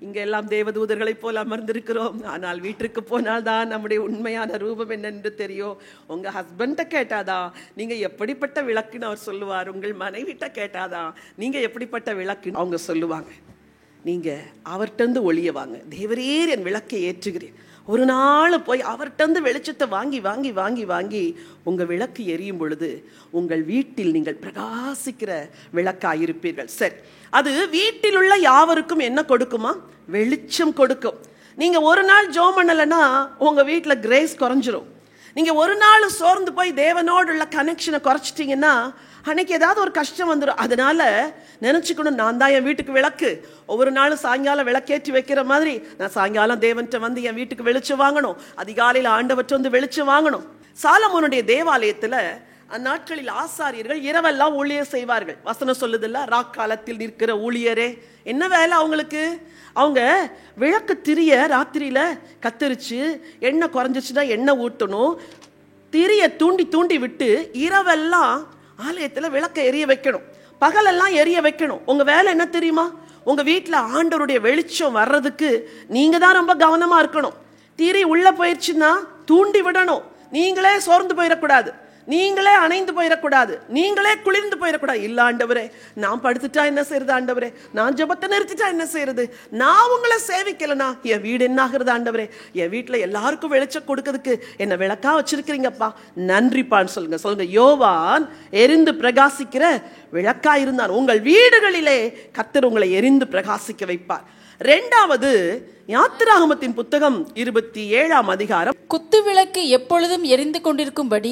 S1: இங்க எல்லாம் தேவதூதர்களை போல அமர்ந்திருக்கிறோம். ஆனால் வீட்டிற்கு போனால் தான் நம்முடைய உண்மையான ரூபம் என்னென்று தெரியும். உங்க ஹஸ்பண்ட கேட்டாதா நீங்க எப்படிப்பட்ட விளக்குன்னு அவர் சொல்லுவார். உங்கள் மனைவிட்ட கேட்டாதா நீங்க எப்படிப்பட்ட விளக்குன்னு அவங்க சொல்லுவாங்க. நீங்க அவர்கிட்ட ஒளிய வாங்க. தேவரீர் என் விளக்கை ஏற்றுகிறேன். ஒரு நாள் போய் அவர்கிட்ட வெளிச்சத்தை வாங்கி வாங்கி வாங்கி வாங்கி உங்க விளக்கு எரியும் பொழுது உங்கள் வீட்டில் நீங்கள் பிரகாசிக்கிற விளக்காயிருப்பீர்கள். சரி, அது வீட்டில் உள்ள யாவருக்கும் என்ன கொடுக்குமா? வெளிச்சம் கொடுக்கும். நீங்க ஒரு நாள் ஜெபம் பண்ணலைன்னா உங்க வீட்டுல கிரேஸ் குறைஞ்சிரும். நீங்க ஒரு நாள் சோர்ந்து போய் தேவனோடு உள்ள கனெக்ஷனை குறைச்சிட்டீங்கன்னா அன்னைக்கு ஏதாவது ஒரு கஷ்டம் வந்துடும். அதனால நினைச்சுக்கணும், நான் தான் என் வீட்டுக்கு விளக்கு. ஒவ்வொரு நாளும் சாயங்காலம் விளக்கேற்றி வைக்கிற மாதிரி நான் சாயங்காலம் தேவன்கிட்ட வந்து என் வீட்டுக்கு வெளிச்சம் வாங்கணும். அதிகாலையில் ஆண்டவற்றை வந்து வெளிச்சம் வாங்கணும். சாலமோனுடைய தேவாலயத்துல அந்நாட்களில் ஆசாரியர்கள் இரவெல்லாம் ஊழியர் செய்வார்கள். வசனம் சொல்லுதில்ல, ராக்காலத்தில் நிற்கிற ஊழியரே. என்ன வேலை அவங்களுக்கு? அவங்க விளக்கு திரிய ராத்திரியில கத்தரிச்சு எண்ணெய் குறைஞ்சிச்சுன்னா எண்ணெய் ஊற்றணும். திரிய தூண்டி தூண்டி விட்டு இரவெல்லாம் ஆலயத்துல விளக்க எரிய வைக்கணும். பகலெல்லாம் எரிய வைக்கணும். உங்க வேலை என்ன தெரியுமா? உங்க வீட்டுல ஆண்டவருடைய வெளிச்சம் வர்றதுக்கு நீங்க தான் ரொம்ப கவனமா இருக்கணும். திரி உள்ள போயிடுச்சுன்னா தூண்டி விடணும். நீங்களே சோர்ந்து போயிடக்கூடாது, நீங்களே அணைந்து போயிடக்கூடாது, நீங்களே குளிர்ந்து போயிடக்கூடாது. இல்ல ஆண்டவரே, நான் படுத்துட்டா என்ன செய்யறது ஆண்டவரே, நான் ஜெபத்தை நிறுத்திட்டா என்ன செய்யறது, நான் உங்களை சேவிக்கலனா என் வீடு என்ன ஆகுறது ஆண்டவரே, என் வீட்டுல எல்லாருக்கும் வெளிச்சம் கொடுக்கறதுக்கு என்ன விளக்கா வச்சிருக்கிறீங்கப்பா, நன்றிப்பான்னு சொல்லுங்க. சொல்லுங்க, யோவான் எரிந்து பிரகாசிக்கிற விளக்கா இருந்தான். உங்கள் வீடுகளிலே கர்த்தர் உங்களை எரிந்து பிரகாசிக்க வைப்பார். இரண்டாவது, யாத்திராகமத்தின் புத்தகம் 27ஆம் அதிகாரம்.
S2: குத்து விளக்கு எப்பொழுதும் எரிந்து கொண்டிருக்கும்படி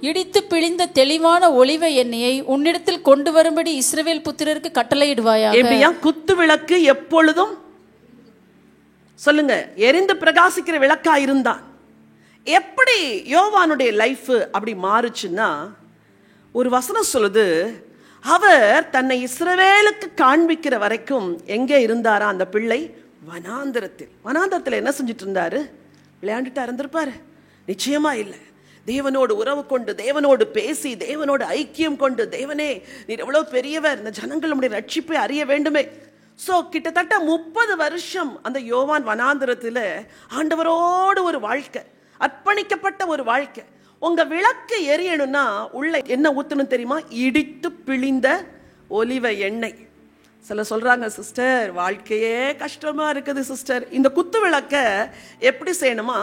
S2: இடித்து பிழிந்த தெளிவான ஒலிவ எண்ணெயை உன்னிடத்தில் கொண்டு வரும்படி இஸ்ரவேல் புத்திரருக்கு கட்டளையிடுவாயாக.
S1: எப்படியா குத்து விளக்கு எப்பொழுதும் சொல்லுங்க எரிந்து பிரகாசிக்கிற விளக்கா இருந்தான். எப்படி யோவானுடைய லைஃப் அப்படி மாறுச்சுன்னா, ஒரு வசனம் சொல்லுது, அவர் தன்னை இஸ்ரவேலுக்கு காண்பிக்கிற வரைக்கும் எங்கே இருந்தாரா அந்த பிள்ளை? வனாந்தரத்தில். வனாந்தரத்தில் என்ன செஞ்சுட்டு இருந்தாரு? விளையாண்டுட்டா இருந்திருப்பாரு? நிச்சயமா இல்லை. தேவனோடு உறவு கொண்டு, தேவனோடு பேசி, தேவனோடு ஐக்கியம் கொண்டு, தேவனே நீர் எவ்வளவு பெரியவர், இந்த ஜனங்கள் நம்முடைய ரட்சிப்பை அறிய வேண்டுமே. சோ கிட்டத்தட்ட 30 வருஷம் அந்த யோவான் வனாந்தரத்தில் ஆண்டவரோடு ஒரு வாழ்க்கை, அர்ப்பணிக்கப்பட்ட ஒரு வாழ்க்கை. உங்க விளக்கு எரியணும்னா உள்ள என்ன ஊத்தணும் தெரியுமா? இடித்து பிழிந்த ஒலிவ எண்ணெய். சில சொல்றாங்க, சிஸ்டர் வாழ்க்கையே கஷ்டமா இருக்குது சிஸ்டர். இந்த குத்து விளக்க எப்படி செய்யணுமா?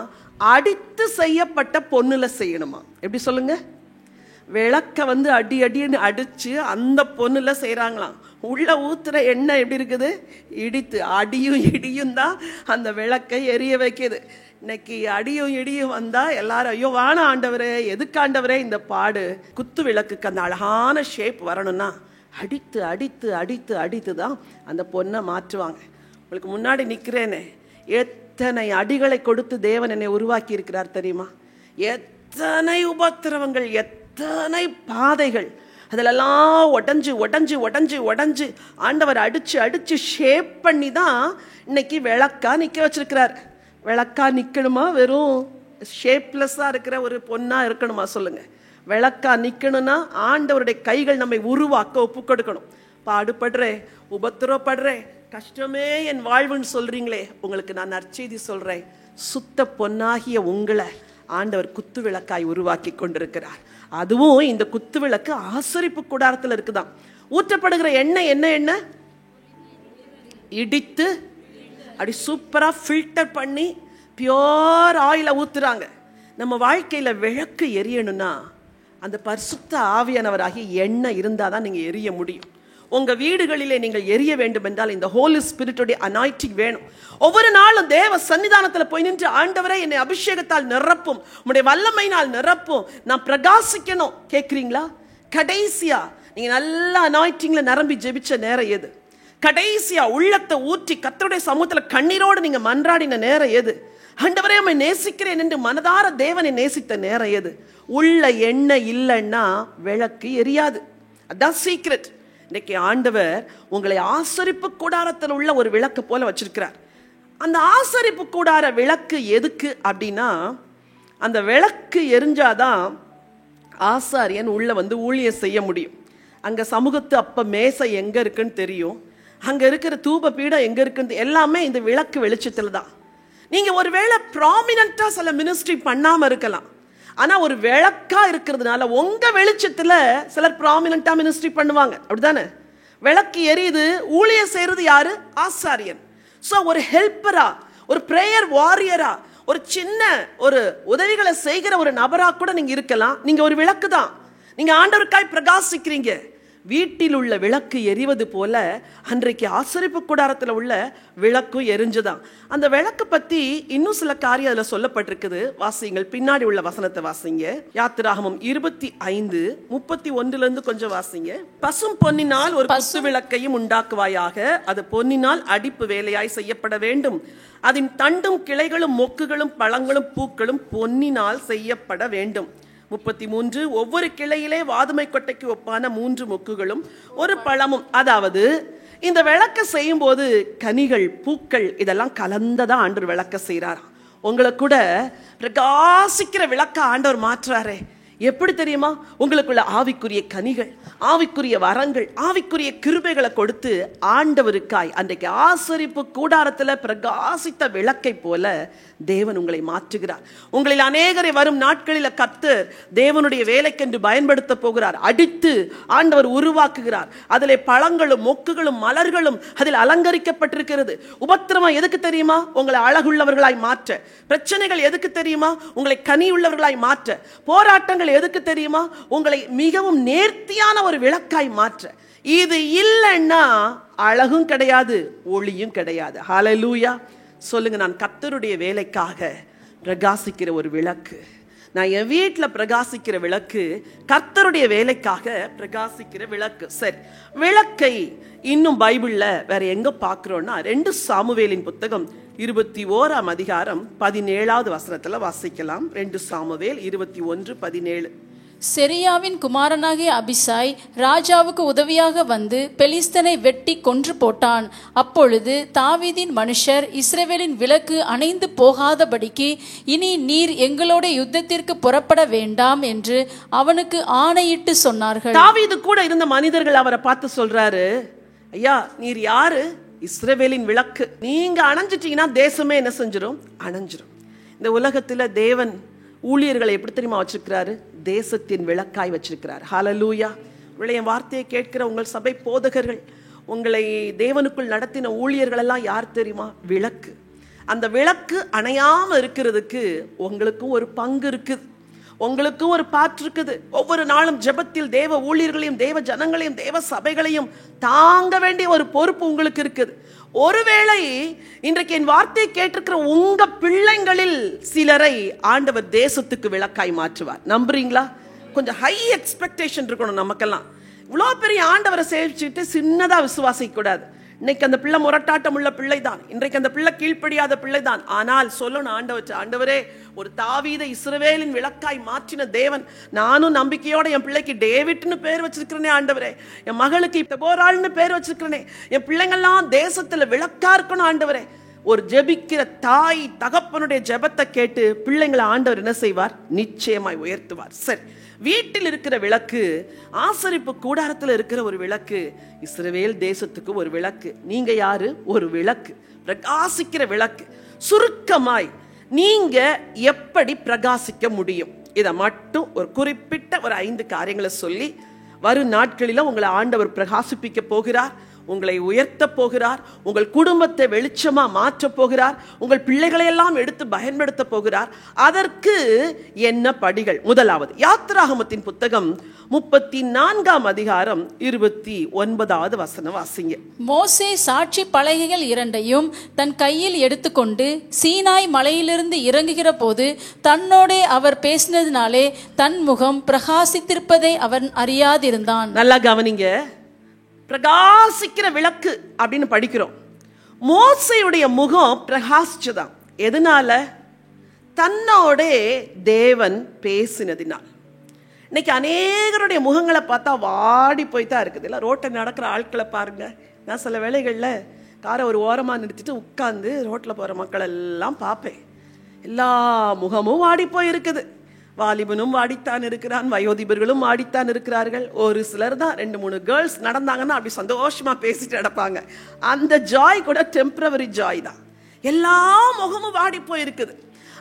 S1: அடித்து செய்யப்பட்ட பொண்ணுல செய்யணுமா? எப்படி சொல்லுங்க? விளக்க வந்து அடி அடின்னு அடிச்சு அந்த பொண்ணுல செய்யறாங்களாம். உள்ள ஊத்துற எண்ணெய் எப்படி இருக்குது? இடித்து. அடியும் இடியும் தான் அந்த விளக்கை எரிய வைக்கிது. இன்னைக்கு அடியும் இடியும் வந்தா எல்லாரும் ஐயோ வான ஆண்டவரே, எதுக்கு ஆண்டவரே இந்த பாடு? குத்து விளக்குக்கு அந்த அழகான ஷேப் வரணும்னா அடித்து அடித்து அடித்து அடித்து தான் அந்த பொண்ணை மாற்றுவாங்க. உங்களுக்கு முன்னாடி நிற்கிறேனே, எத்தனை அடிகளை கொடுத்து தேவன் என்னை உருவாக்கி இருக்கிறார் தெரியுமா? எத்தனை உபத்திரவங்கள், எத்தனை பாதைகள், அதிலெல்லாம் உடஞ்சு உடஞ்சு உடஞ்சு உடஞ்சு ஆண்டவர் அடிச்சு அடிச்சு ஷேப் பண்ணி தான் இன்னைக்கு விளக்கா நிற்க வச்சிருக்கிறார். விளக்கா நிற்கணுமா? வெறும் ஷேப்லெஸ்ஸா இருக்கிற ஒரு பொண்ணா இருக்கணுமா? சொல்லுங்க. விளக்கா நிற்கணும்னா ஆண்டவருடைய கைகள் நம்மை உருவாக்க ஒப்பு கொடுக்கணும். பாடுபடுறேன், உபத்திரப்படுறேன், கஷ்டமே என் வாழ்வுன்னு சொல்றீங்களே, உங்களுக்கு நான் நற்செய்தி சொல்றேன். சுத்த பொன்னாகிய உங்களை ஆண்டவர் குத்து விளக்காய் உருவாக்கி கொண்டிருக்கிறார். அதுவும் இந்த குத்து விளக்கு ஆசரிப்பு கூடாரத்தில் இருக்குதான். ஊற்றப்படுகிற எண்ணெய் என்ன எண்ணெய்? இடித்து அப்படி சூப்பரா ஃபில்டர் பண்ணி பியோர் ஆயில ஊத்துறாங்க. நம்ம வாழ்க்கையில விளக்கு எரியணும்னா அந்த பரிசுத்த ஆவியானவராகி எண்ணெய் இருந்தாதான் நீங்க எரிய முடியும். உங்க வீடுகளிலே நீங்கள் எரிய வேண்டும் என்றால் இந்த ஹோலி ஸ்பிரிட்டுடைய அனாயிட்டிங் வேணும். ஒவ்வொரு நாளும் தேவ சன்னிதானத்துல போய் நின்று, ஆண்டவரே என்னை அபிஷேகத்தால் நிரப்பும், உம்முடைய வல்லமையினால் நிரப்பும், நான் பிரகாசிக்கணும். கேட்குறீங்களா? கடைசியா நீங்க நல்ல அனாயிட்டிங்ல நிரம்பி ஜெபிச்ச நேரம் எது? கடைசியா உள்ளத்தை ஊற்றி கர்த்தருடைய சமூகத்துல கண்ணீரோடு நீங்க மன்றாடின நேரம் எது? ஆண்டவரே உம்மை நேசிக்கிறேன் என்று மனதார தேவனை நேசித்த நேரம் எது? உள்ள எண்ணெய் இல்லைன்னா விளக்கு எரியாது. அதான் சீக்ரெட். இன்னைக்கு ஆண்டவர் உங்களை ஆசரிப்பு கூடாரத்தில் உள்ள ஒரு விளக்கு போல வச்சிருக்கிறார். அந்த ஆசரிப்பு கூடார விளக்கு எதுக்கு அப்படின்னா, அந்த விளக்கு எரிஞ்சாதான் ஆசாரியன் உள்ள வந்து ஊழியம் செய்ய முடியும். அங்க சமூகத்து அப்ப மேசை எங்க இருக்குன்னு தெரியும், அங்க இருக்கிற தூப பீடம் எங்க இருக்குன்னு எல்லாமே இந்த விளக்கு வெளிச்சத்துல தான். நீங்க ஒருவேளை ப்ராமினென்ட்டா சில மினிஸ்ட்ரி பண்ணாம இருக்கலாம், ஆனா ஒரு விளக்கா இருக்கிறதுனால உங்க வெளிச்சத்துல சிலர் ப்ராமினென்ட்டா மினிஸ்ட்ரி பண்ணுவாங்க. அப்படிதானே? விளக்கு எரியுது, ஊழியம் செய்யறது யாரு? ஆசாரியன். சோ ஒரு ஹெல்ப்பரா, ஒரு பிரேயர் வாரியரா, ஒரு சின்ன ஒரு உதவிகளை செய்கிற ஒரு நபரா கூட நீங்க இருக்கலாம். நீங்க ஒரு விளக்கு தான். நீங்க ஆண்டவருக்காய் பிரகாசிக்கிறீங்க. வீட்டில் உள்ள விளக்கு எரிவது போல அன்றைக்கு ஆசரிப்பு கூடாரத்தில் உள்ள விளக்கும் எரிஞ்சுதான். அந்த விளக்கு பத்தி இன்னும் சில காரியம் அதுல சொல்லப்பட்டிருக்குது. வாசிங்கள், பின்னாடி உள்ள வசனத்தை வாசிங்க. யாத்திராகமம் 25:31 கொஞ்சம் வாசிங்க. பசும் பொன்னினால் ஒரு குத்து விளக்கையும் உண்டாக்குவாயாக, அது பொன்னினால் அடிப்பு வேலையாய் செய்யப்பட வேண்டும். அதன் தண்டும் கிளைகளும் மொக்குகளும் பழங்களும் பூக்களும் பொன்னினால் செய்யப்பட வேண்டும். 33 ஒவ்வொரு கிளையிலே வாதுமை கொட்டைக்கு ஒப்பான 3 மொக்குகளும் ஒரு பழமும். அதாவது இந்த விளக்க செய்யும் போது கனிகள், பூக்கள் இதெல்லாம் கலந்ததா ஆண்டவர் விளக்க செய்யறார். உங்களை கூட பிரகாசிக்கிற விளக்க ஆண்டவர் மாற்றுறாரே. எப்படி தெரியுமா? உங்களுக்குள்ள ஆவிக்குரிய கனிகள், ஆவிக்குரிய வரங்கள், ஆவிக்குரிய கிருபைகளை கொடுத்து ஆண்டவருக்காய் அன்றைக்கு ஆசரிப்பு கூடாரத்துல பிரகாசித்த விளக்கை போல தேவன் உங்களை மாற்றுகிறார். உங்களில் அநேகரை வரும் நாட்களில் கர்த்தர் தேவனுடைய வேலைக்கென்று பயன்படுத்த போகிறார். அடித்து ஆண்டவர் உருவாக்குகிறார். அதிலே பழங்களும் மொக்குகளும் மலர்களும் அதில் அலங்கரிக்கப்பட்டிருக்கிறது. உபத்திரவம் எதுக்கு தெரியுமா? உங்களை அழகுள்ளவர்களாய் மாற்ற. பிரச்சனைகள் எதுக்கு தெரியுமா? உங்களை கனி உள்ளவர்களாய் மாற்ற. போராட்டங்கள் எதுக்கு தெரியுமா? உங்களை மிகவும் நேர்த்தியான ஒரு விளக்காய் மாற்ற. இது இல்லைன்னா அழகும் கிடையாது, ஒளியும் கிடையாது. ஹல்லேலூயா சொல்லுங்க. நான் கர்த்தருடைய வேலைக்காக பிரகாசிக்கிற ஒரு விளக்கு. நான் என் வீட்டில் பிரகாசிக்கிற விளக்கு, கர்த்தருடைய வேலைக்காக பிரகாசிக்கிற விளக்கு. சரி, விளக்கை இன்னும் பைபிள்ல வேற எங்க பார்க்கிறோம்னா 2 சாமுவேலின் புத்தகம் 21ஆம் அதிகாரம் 17வது வசனத்துல வாசிக்கலாம். 2 சாமுவேல் 21:17.
S2: செரியாவின் குமாரனாகிய அபிசாய் ராஜாவுக்கு உதவியாக வந்து பெலிஸ்தனை வெட்டி கொன்று போட்டான். அப்பொழுது தாவீதின் மனுஷர், இஸ்ரவேலின் விளக்கு அணைந்து போகாதபடிக்கு இனி நீர் எங்களோட யுத்தத்திற்கு புறப்பட வேண்டாம் என்று அவனுக்கு ஆணையிட்டு சொன்னார்கள்.
S1: தாவீது கூட இருந்த மனிதர்கள் அவரை பார்த்து சொல்றாரு, ஐயா நீர் யாரு? இஸ்ரவேலின் விளக்கு. நீங்க அணைஞ்சிட்டீங்கன்னா தேசமே என்ன செஞ்சிடும்? அணைஞ்சிரும். இந்த உலகத்துல தேவன் ஊழியர்களை எப்படி தெரியுமா வச்சிருக்கிறாரு? தேசத்தின் விளக்காய் வச்சிருக்கிறார். ஹல்லேலூயா. உங்களுடைய வார்த்தையை கேட்கிற உங்கள் சபை போதகர்கள், உங்களை தேவனுக்குள் நடத்தின ஊழியர்கள் எல்லாம் யார் தெரியுமா? விளக்கு. அந்த விளக்கு அணையாம இருக்கிறதுக்கு உங்களுக்கும் ஒரு பங்கு இருக்குது, உங்களுக்கும் ஒரு பாற்று இருக்குது. ஒவ்வொரு நாளும் ஜெபத்தில் தேவ ஊழியர்களையும் தேவ ஜனங்களையும் தேவ சபைகளையும் தாங்க வேண்டிய ஒரு பொறுப்பு உங்களுக்கு இருக்குது. ஒருவேளை இன்றைக்கு என் வார்த்தையை கேட்டிருக்கிற உங்க பிள்ளைங்களில் சிலரை ஆண்டவர் தேசத்துக்கு விளக்காய் மாற்றுவார். நம்புறீங்களா? கொஞ்சம் ஹை எக்ஸ்பெக்டேஷன் இருக்கணும் நமக்கெல்லாம். இவ்வளோ பெரிய ஆண்டவரை சேவிச்சுட்டு சின்னதா விசுவாசிக்க கூடாது. இன்னைக்கு அந்த பிள்ளை முரட்டாட்டம் உள்ள பிள்ளை தான், இன்றைக்கு அந்த பிள்ளை கீழ்ப்படியாத பிள்ளை தான். ஆனால் சொல்லணும் ஆண்டவர், ஆண்டவரே ஒரு தாவீதை இஸ்ரவேலின் விளக்காய் மாற்றின தேவன், நானும் நம்பிக்கையோட என் பிள்ளைக்கு டேவிட்னு பேர் வச்சிருக்கிறேனே ஆண்டவரே, என் மகளுக்கு தெபோராள்னு பேர் வச்சிருக்கிறேனே, என் பிள்ளைங்கள்லாம் தேசத்துல விளக்கா இருக்கணும் ஆண்டவரே. ஒரு ஜெபிக்கிற தாய் தகப்பனுடைய ஜெபத்தை கேட்டு பிள்ளைங்களை ஆண்டவர் என்ன செய்வார்? நிச்சயமாய் உயர்த்துவார். சரி, வீட்டில் இருக்கிற விளக்கு, ஆசரிப்பு கூடாரத்தில் இருக்கிற ஒரு விளக்கு, இஸ்ரவேல் தேசத்துக்கு ஒரு விளக்கு. நீங்க யாரு? ஒரு விளக்கு, பிரகாசிக்கிற விளக்கு. சுருக்கமாய் நீங்க எப்படி பிரகாசிக்க முடியும்? இதை மட்டும் ஒரு குறிப்பிட்ட ஒரு 5 காரியங்களை சொல்லி வரும் நாட்களில உங்களை ஆண்டவர் பிரகாசிப்பிக்க போகிறார், உங்களை உயர்த்த போகிறார், உங்கள் குடும்பத்தை வெளிச்சமா மாற்ற போகிறார், உங்கள் பிள்ளைகளை எல்லாம் எடுத்து பயன்படுத்த போகிறார். அதற்கு என்ன படிகள்? முதலாவது, யாத்திராகமத்தின் புத்தகம் 34ஆம் அதிகாரம் 29வது வசனம் வாசிங்க.
S2: மோசே சாட்சி பலகைகள் 2ஐயும் தன் கையில் எடுத்துக்கொண்டு சீனாய் மலையிலிருந்து இறங்குகிற போது தன்னோட அவர் பேசினதினாலே தன் முகம் பிரகாசித்திருப்பதை அவன் அறியாதிருந்தான்.
S1: நல்லா கவனிங்க. பிரகாசிக்கிற விளக்கு அப்படின்னு படிக்கிறோம். மோசேயுடைய முகம் பிரகாசிச்சுதான். எதனால? தன்னோட தேவன் பேசினதினால். இன்னைக்கு அநேகருடைய முகங்களை பார்த்தா வாடி போய்தான் இருக்குது. இல்லை, ரோட்டை நடக்கிற ஆட்களை பாருங்க. நான் சில வேளைகளில் காரை ஒரு ஓரமாக நிறுத்திட்டு உட்கார்ந்து ரோட்டில் போகிற மக்கள் எல்லாம் பார்ப்பேன். எல்லா முகமும் வாடி போய் இருக்குது. வாலிபனும் வாடித்தான் இருக்கிறான், வயோதிபர்களும் வாடித்தான் இருக்கிறார்கள். ஒரு சிலர் தான் 2-3 கேர்ள்ஸ் நடந்தாங்கன்னா அப்படி சந்தோஷமா பேசிட்டு நடப்பாங்க. அந்த ஜாய் கூட டெம்பரவரி ஜாய் தான். எல்லா முகமும் வாடி போய் இருக்குது.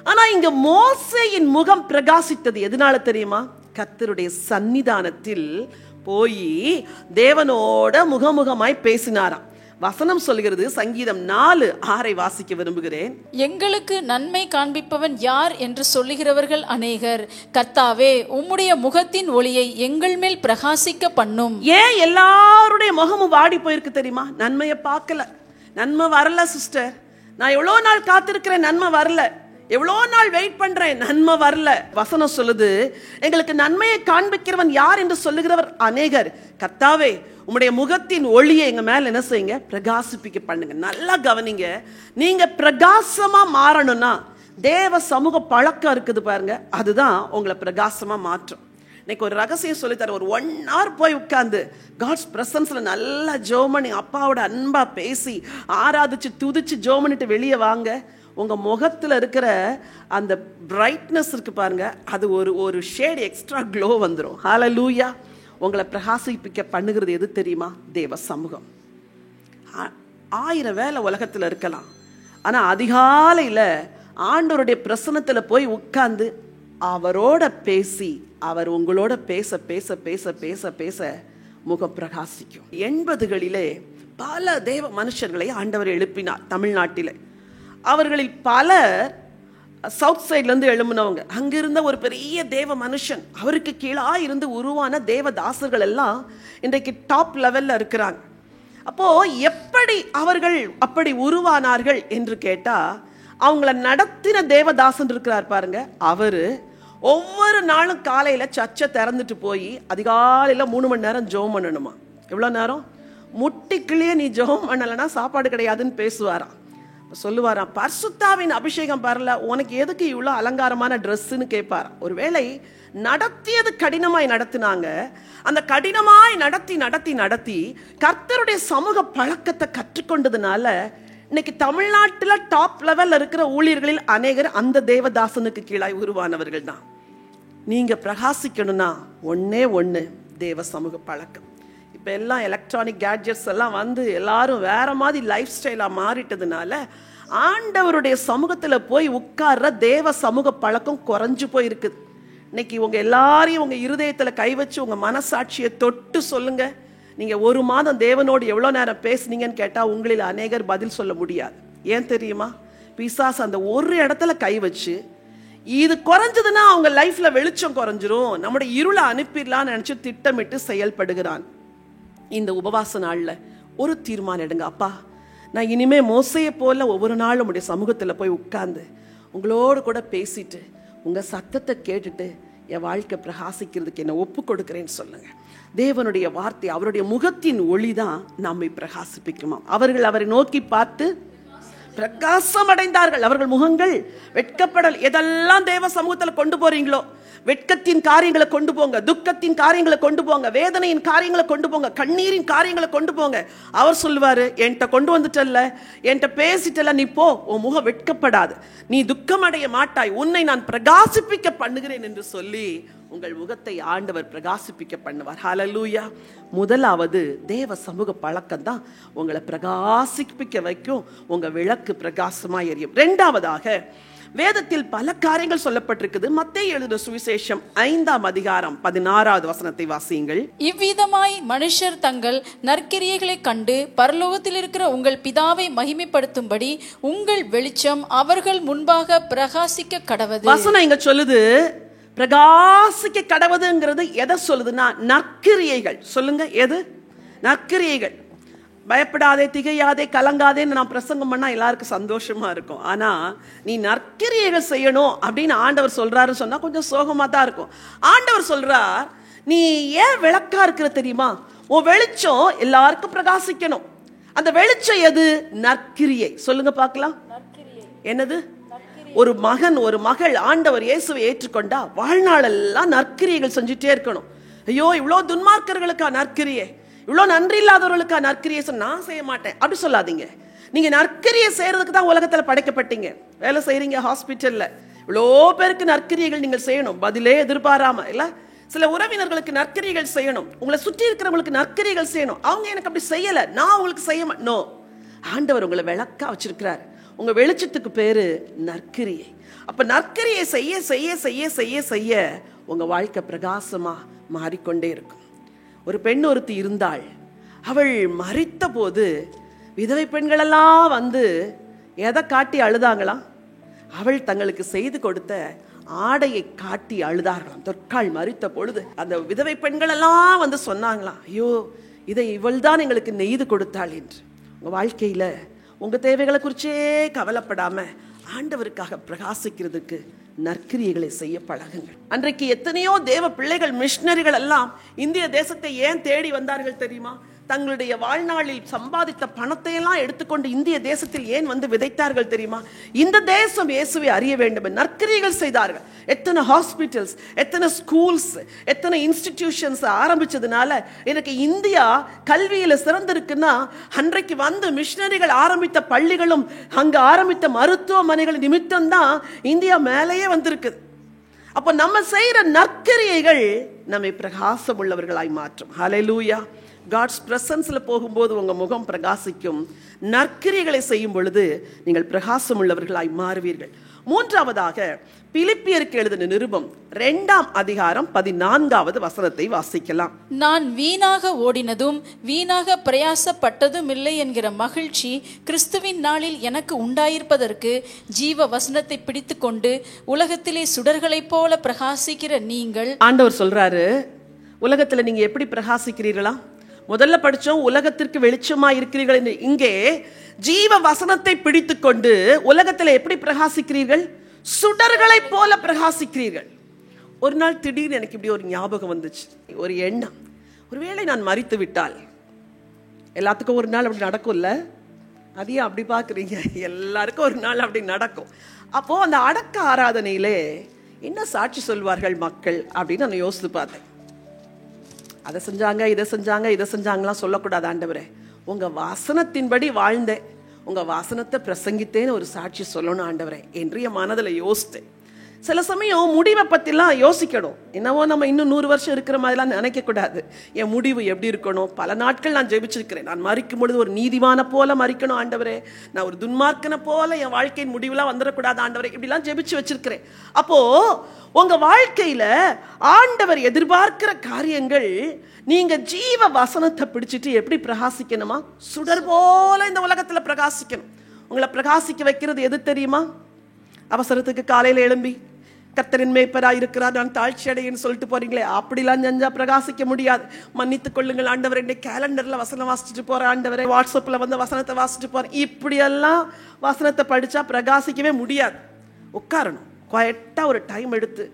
S1: ஆனா இங்க மோசேயின் முகம் பிரகாசித்தது எதனால தெரியுமா? கர்த்தருடைய சன்னிதானத்தில் போய் தேவனோட முகமுகமாய் பேசினாராம். வசனம் சொல்கிறது, சங்கீதம் 4:6 வாசிக்க விரும்புகிறேன்.
S2: எங்களுக்கு நன்மை காண்பிப்பவன் யார் என்று சொல்லுகிறவர்கள் அநேகர். கர்த்தாவே, உம்முடைய முகத்தின் ஒளியை எங்கள் மேல் பிரகாசிக்க பண்ணும்.
S1: ஏன் எல்லாருடைய முகமும் வாடி போயிருக்கு தெரியுமா? நன்மையை பார்க்கல, நன்மை வரல. சிஸ்டர், நான் எவ்வளோ நாள் காத்திருக்கிறேன், நன்மை வரல. எவ்வளோ நாள் வெயிட் பண்றேன், நன்மை வரல. வசனம் சொல்லுது, எங்களுக்கு நன்மையை காண்பிக்கிறவன் யார் என்று சொல்லுகிறவர் அநேகர். கர்த்தாவே, உம்முடைய முகத்தின் ஒளியை எங்க மேல என்ன செய்யுங்க? பிரகாசிப்பிக்க பண்ணுங்க. நல்லா கவனிங்க. நீங்க பிரகாசமா மாறணும்னா தேவ சமூக பழக்கம் இருக்குது பாருங்க, அதுதான் உங்களை பிரகாசமா மாற்றும். இன்னைக்கு ஒரு ரகசியம் சொல்லித்தர, ஒரு 1 hour போய் உட்கார்ந்து காட்ஸ் பிரசன்ஸ்ல நல்லா ஜெபம் பண்ணி அப்பாவோட அன்பா பேசி ஆராதிச்சு துதிச்சு ஜெபம் பண்ணிட்டு வெளியே வாங்க. உங்க முகத்துல இருக்கிற அந்த பிரைட்னஸ் இருக்கு பாருங்க, அது ஒரு ஷேட் எக்ஸ்ட்ரா க்ளோ வந்துடும். ஹல்லேலூயா. உங்களை பிரகாசிப்பிக்க பண்ணுகிறது எது தெரியுமா? தேவ சமூகம். 1000 வேலை உலகத்துல இருக்கலாம், ஆனா அதிகாலையில ஆண்டவருடைய பிரசன்னத்துல போய் உட்கார்ந்து அவரோட பேசி அவர் உங்களோட பேச பேச பேச பேச பேச முகம் பிரகாசிக்கும். 80களிலே பல தேவ மனுஷர்களை ஆண்டவர் எழுப்பினார் தமிழ்நாட்டிலே. அவர்களில் பலர் சவுத் சைட்ல இருந்து எழும்பினவங்க. அங்கிருந்த ஒரு பெரிய தேவ மனுஷன், அவருக்கு கீழா இருந்து உருவான தேவதாசர்கள் எல்லாம் இன்றைக்கு டாப் லெவல்ல இருக்கிறாங்க. அப்போ எப்படி அவர்கள் அப்படி உருவானார்கள் என்று கேட்டா, அவங்கள நடத்தின தேவதாசன் இருக்கிறார் பாருங்க, அவரு ஒவ்வொரு நாளும் காலையில சர்ச்சை திறந்துட்டு போய் அதிகாலையில 3 மணி நேரம் ஜெபம் பண்ணணுமா. எவ்வளவு நேரம்? முட்டிக்குள்ளேயே நீ ஜெபம் பண்ணலைன்னா சாப்பாடு கிடையாதுன்னு பேசுவாராம். சொல்லுவாராம், பரிசுத்தாவின் அபிஷேகம் வரல, உனக்கு எதுக்கு இவ்வளோ அலங்காரமான ட்ரெஸ்ன்னு கேட்பாராம். ஒருவேளை நடத்தியது கடினமாய் நடத்தினாங்க. அந்த கடினமாய் நடத்தி நடத்தி நடத்தி கர்த்தருடைய சமூக பழக்கத்தை கற்றுக்கொண்டதுனால இன்னைக்கு தமிழ்நாட்டில் டாப் லெவல் இருக்கிற ஊழியர்களில் அநேகர் அந்த தேவதாசனுக்கு கீழாய் உருவானவர்கள் தான். நீங்க பிரகாசிக்கணும்னா ஒண்ணு தேவ சமூக பழக்கம். இப்போ எல்லாம் எலக்ட்ரானிக் கேட்ஜெட்ஸ் எல்லாம் வந்து எல்லாரும் வேற மாதிரி லைஃப் ஸ்டைலாக மாறிட்டதுனால ஆண்டவருடைய சமூகத்தில் போய் உட்கார்ற தேவ சமூக பழக்கம் குறைஞ்சு போயிருக்குது. இன்னைக்கு உங்க எல்லாரையும் உங்க இருதயத்தில் கை வச்சு உங்க மனசாட்சியை தொட்டு சொல்லுங்க, நீங்க 1 மாதம் தேவனோடு எவ்வளோ நேரம் பேசுனீங்கன்னு கேட்டால் உங்களில் அநேகர் பதில் சொல்ல முடியாது. ஏன் தெரியுமா? பிசாசு அந்த ஒரு இடத்துல கை வச்சு இது குறைஞ்சதுன்னா அவங்க லைஃப்ல வெளிச்சம் குறைஞ்சிரும், நம்முடைய இருளை அனுப்பிடலான்னு நினைச்சு திட்டமிட்டு செயல்படுகிறான். இந்த உபவாச நாள்ல ஒரு தீர்மானம் எடுங்க, அப்பா நான் இனிமே மோசையை போல ஒவ்வொரு நாளும் உங்களுடைய சமூகத்துல போய் உட்கார்ந்து உங்களோடு கூட பேசிட்டு உங்க சத்தத்தை கேட்டுட்டு என் வாழ்க்கை பிரகாசிக்கிறதுக்கு என்ன ஒப்பு கொடுக்கிறேன்னு சொல்லுங்க. தேவனுடைய வார்த்தை, அவருடைய முகத்தின் ஒளிதான் நம்மை பிரகாசிப்பிக்குமா. அவர்கள் அவரை நோக்கி பார்த்து பிரகாசம் அடைந்தார்கள், அவர்கள் முகங்கள் வெட்கப்படல். எதெல்லாம் தேவ சமூகத்துல கொண்டு போறீங்களோ, வெட்கத்தின் காரியங்களை கொண்டு போங்க, துக்கத்தின் காரியங்களை கொண்டு போங்க, வேதனையின் காரியங்களை கொண்டு போங்க, கண்ணீரின் காரியங்களை கொண்டு போங்க. அவர் சொல்லுவாரு, என்கிட்ட கொண்டு வந்துட்டல்ல, என்கிட்ட பேசிட்டல, நீ போ, உன் முகம் வெட்கப்படாது, நீ துக்கம் அடைய மாட்டாய், உன்னை நான் பிரகாசிப்பிக்க பண்ணுகிறேன் என்று சொல்லி உங்கள் முகத்தை ஆண்டவர் பிரகாசிப்பிக்க பண்ணுவார். ஹல்லேலூயா. முதலாவது தேவ சமூக பழக்கம் தான் உங்களை பிரகாசிப்பிக்க வைக்கும், உங்க விளக்கு பிரகாசமா எரியும். 2வதாக வேதத்தில் பல காரியங்கள் சொல்லப்பட்டிருக்குது. மத்தேயு எழுதின சுவிசேஷம் 5ஆம் அதிகாரம் 16வது வசனத்தை வாசியுங்கள்.
S2: இவ்விதமாய் மனுஷர் தங்கள் நற்கிரியைகளை கண்டு பரலோகத்தில் இருக்கிற உங்கள் பிதாவை மகிமைப்படுத்தும்படி உங்கள் வெளிச்சம் அவர்கள் முன்பாக பிரகாசிக்க கடவது.
S1: வசனம் இங்க சொல்லுது, பிரகாசிக்க கடவுதுங்கிறது எதை சொல்லுதுன்னா நற்கிரியைகள். சொல்லுங்க, எது? நற்கிரியைகள். பயப்படாதே, திகையாதே, கலங்காதேன்னு நான் பிரசங்கம் பண்ணா எல்லாருக்கும் சந்தோஷமா இருக்கும். ஆனா நீ நற்கிரியைகள் செய்யணும் அப்படின்னு ஆண்டவர் சொல்றாருன்னு சொன்னா கொஞ்சம் சோகமா தான் இருக்கும். ஆண்டவர் சொல்றார், நீ ஏன் விளக்கா இருக்கிற தெரியுமா? உன் வெளிச்சம் எல்லாருக்கும் பிரகாசிக்கணும். அந்த வெளிச்சம் எது? நற்கிரியை. சொல்லுங்க பார்க்கலாம், என்னது? ஒரு மகன் ஒரு மகள் ஆண்டவர் இயேசுவை ஏற்றுக்கொண்டா வாழ்நாளெல்லாம் நற்கிரியைகள் செஞ்சுட்டே இருக்கணும். ஐயோ இவ்வளோ துன்மார்க்கர்களுக்கா நற்கிரியை, இவ்வளோ நன்றி இல்லாதவர்களுக்கா நற்கிரியை நான் செய்ய மாட்டேன் அப்படி சொல்லாதீங்க. நீங்க நற்கிரியை செய்யறதுக்கு தான் உலகத்துல படைக்கப்பட்டீங்க. வேலை செய்யறீங்க ஹாஸ்பிட்டல்ல, இவ்வளோ பேருக்கு நற்கிரியைகள் நீங்கள் செய்யணும், பதிலே எதிர்பாராம. இல்ல சில உறவினர்களுக்கு நற்கிரியைகள் செய்யணும், உங்களை சுற்றி இருக்கிறவங்களுக்கு நற்கிரியைகள் செய்யணும். அவங்க எனக்கு அப்படி செய்யல, நான் உங்களுக்கு செய்ய மாட்டேன். ஆண்டவர் உங்களை விளக்கா வச்சிருக்கிறார். உங்க வெளிச்சத்துக்கு பேரு நற்கிரியை. அப்ப நற்கிரியை செய்ய செய்ய செய்ய செய்ய செய்ய உங்க வாழ்க்கை பிரகாசமா மாறிக்கொண்டே இருக்கும். ஒரு பெண் ஒருத்தி இருந்தாள். அவள் மரித்த போது விதவை பெண்களெல்லாம் வந்து எதை காட்டி அழுதாங்களாம்? அவள் தங்களுக்கு செய்து கொடுத்த ஆடையை காட்டி அழுதார்களாம். தொற்காள் மரித்த பொழுது அந்த விதவை பெண்கள் எல்லாம் வந்து சொன்னாங்களாம், ஐயோ இதை இவள் தான் எங்களுக்கு நெய்து கொடுத்தாள் என்று. உங்க வாழ்க்கையில உங்க தேவைகளை குறிச்சே கவலைப்படாம ஆண்டவருக்காக பிரகாசிக்கிறதுக்கு நற்கிரியைகளை செய்ய பழகுங்கள். அன்றைக்கு எத்தனையோ தேவ பிள்ளைகள், மிஷனரிகள் எல்லாம் இந்திய தேசத்தை ஏன் தேடி வந்தார்கள் தெரியுமா? தங்களுடைய வாழ்நாளில் சம்பாதித்த பணத்தை எல்லாம் எடுத்துக்கொண்டு இந்திய தேசத்தில் ஏன் வந்து விதைத்தார்கள் தெரியுமா? இந்த தேசம் இயேசுவை அறிய வேண்டும். நற்கிரியைகள் செய்தார்கள். எத்தனை ஹாஸ்பிட்டல்ஸ், எத்தனை ஸ்கூல்ஸ், எத்தனை இன்ஸ்டிடியூஷன்ஸ் ஆரம்பிச்சதுனால எனக்கு இந்தியா கல்வியில சிறந்திருக்குன்னா, அன்றைக்கு வந்து மிஷனரிகள் ஆரம்பித்த பள்ளிகளும் அங்க ஆரம்பித்த மருத்துவமனைகள் நிமித்தம் தான் இந்தியா மேலேயே வந்திருக்கு. அப்ப நம்ம செய்யற நற்கிரியைகள் நம்மை பிரகாசம் உள்ளவர்களாய் மாற்றும். ஹல்லேலூயா. காட்ஸ் பிரசன்ஸ்ல போகும்போது உங்க முகம் பிரகாசிக்கும். நற்கிரியைகளை செய்யும் பொழுது நீங்கள் பிரகாசம் உள்ளவர்களாய் மாறுவீர்கள். மூன்றாவதாக பிலிப்பியருக்கு எழுதின நிருபம் 2ஆம் அதிகாரம் 14வது வசனத்தை வாசிக்கலாம்.
S2: நான் வீணாக ஓடினதும் வீணாக பிரயாசப்பட்டதும் இல்லை என்கிற மகிழ்ச்சி கிறிஸ்துவின் நாளில் எனக்கு உண்டாயிருப்பதற்கு ஜீவ வசனத்தை பிடித்து கொண்டு உலகத்திலே சுடர்களைப் போல பிரகாசிக்கிற நீங்கள்.
S1: ஆண்டவர் சொல்றாரு, உலகத்துல நீங்க எப்படி பிரகாசிக்கிறீர்களா? முதல்ல படிச்சோம், உலகத்திற்கு வெளிச்சமா இருக்கிறீர்கள் என்று. இங்கே ஜீவ வசனத்தை பிடித்து கொண்டு உலகத்தில் எப்படி பிரகாசிக்கிறீர்கள்? சுடர்களை போல பிரகாசிக்கிறீர்கள். ஒரு நாள் திடீர்னு எனக்கு இப்படி ஒரு ஞாபகம் வந்துச்சு, ஒரு எண்ணம். ஒருவேளை நான் மரித்து விட்டால், எல்லாத்துக்கும் ஒரு நாள் அப்படி நடக்கும்ல, அதையும் அப்படி பாக்குறீங்க, எல்லாருக்கும் ஒரு நாள் அப்படி நடக்கும். அப்போ அந்த அடக்க ஆராதனையிலே என்ன சாட்சி சொல்வார்கள் மக்கள் அப்படின்னு நான் யோசித்து பார்த்தேன். அதை செஞ்சாங்க, இதை செஞ்சாங்க, இதை செஞ்சாங்கலாம் சொல்லக்கூடாது. ஆண்டவரே, உங்க வாசனத்தின்படி வாழ்ந்தேன், உங்க வாசனத்தை பிரசங்கித்தேன்னு ஒரு சாட்சி சொல்லணும் ஆண்டவரே என்று என் மனதில் யோசித்தேன். சில சமயம் முடிவை பற்றிலாம் யோசிக்கணும். என்னவோ நம்ம இன்னும் 100 வருஷம் இருக்கிற மாதிரிலாம் நினைக்கக்கூடாது. என் முடிவு எப்படி இருக்கணும்? பல நாட்கள் நான் ஜெபிச்சிருக்கிறேன், நான் மரிக்கும் பொழுது ஒரு நீதிமான போல மரிக்கணும் ஆண்டவரே, நான் ஒரு துன்மார்க்கனை போல என் வாழ்க்கையின் முடிவுலாம் வந்துடக்கூடாது ஆண்டவரே, இப்படிலாம் ஜெபிச்சு வச்சிருக்கிறேன். அப்போ உங்க வாழ்க்கையில ஆண்டவர் எதிர்பார்க்கிற காரியங்கள், நீங்க ஜீவ வசனத்தை பிடிச்சிட்டு எப்படி பிரகாசிக்கணுமா? சுடர் போல இந்த உலகத்துல பிரகாசிக்கணும். உங்களை பிரகாசிக்க வைக்கிறது எது தெரியுமா? அவசரத்துக்கு காலையில எழும்பி கர்த்தரின் மேய்ப்பராய் இருக்கிறார், நான் தாழ்ச்சி அடையன்னு சொல்லிட்டு போறீங்களே, அப்படிலாம் செஞ்சா பிரகாசிக்க முடியாது. மன்னித்துக் கொள்ளுங்கள் ஆண்டவர், என்னை கேலண்டர்ல வசனம் வாசிச்சுட்டு போறேன் ஆண்டவரே, வாட்ஸ்அப்ல வந்து வசனத்தை வாசிச்சுட்டு போறேன், இப்படியெல்லாம் வசனத்தை படிச்சா பிரகாசிக்கவே முடியாது. உட்காரணும், குவைட்டா ஒரு டைம் எடுத்து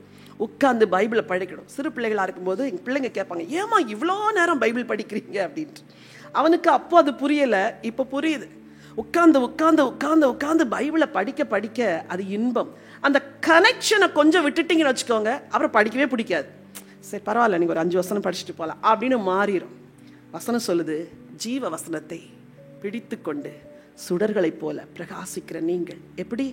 S1: உட்கார்ந்து பைபிளை படிக்கணும். சிறு பிள்ளைகளா இருக்கும்போது எங்க பிள்ளைங்க கேட்பாங்க, ஏமா இவ்வளோ நேரம் பைபிள் படிக்கிறீங்க அப்படின்ட்டு. அவனுக்கு அப்போ அது புரியல, இப்போ புரியுது. உட்கார்ந்து உட்கார்ந்து உட்கார்ந்து உட்கார்ந்து பைபிளை படிக்க படிக்க அது இன்பம். அந்த கனெக்ஷனை கொஞ்சம் விட்டுட்டீங்கன்னு வச்சுக்கோங்க, அப்புறம் படிக்கவே பிடிக்காது. சரி பரவாயில்ல, நீங்கள் ஒரு 5 வசனம் படிச்சுட்டு போகலாம் அப்படின்னு மாறிடும். வசனம் சொல்லுது, ஜீவ வசனத்தை பிடித்து கொண்டு சுடர்களைப் போல பிரகாசிக்கிற நீங்கள். எப்படி?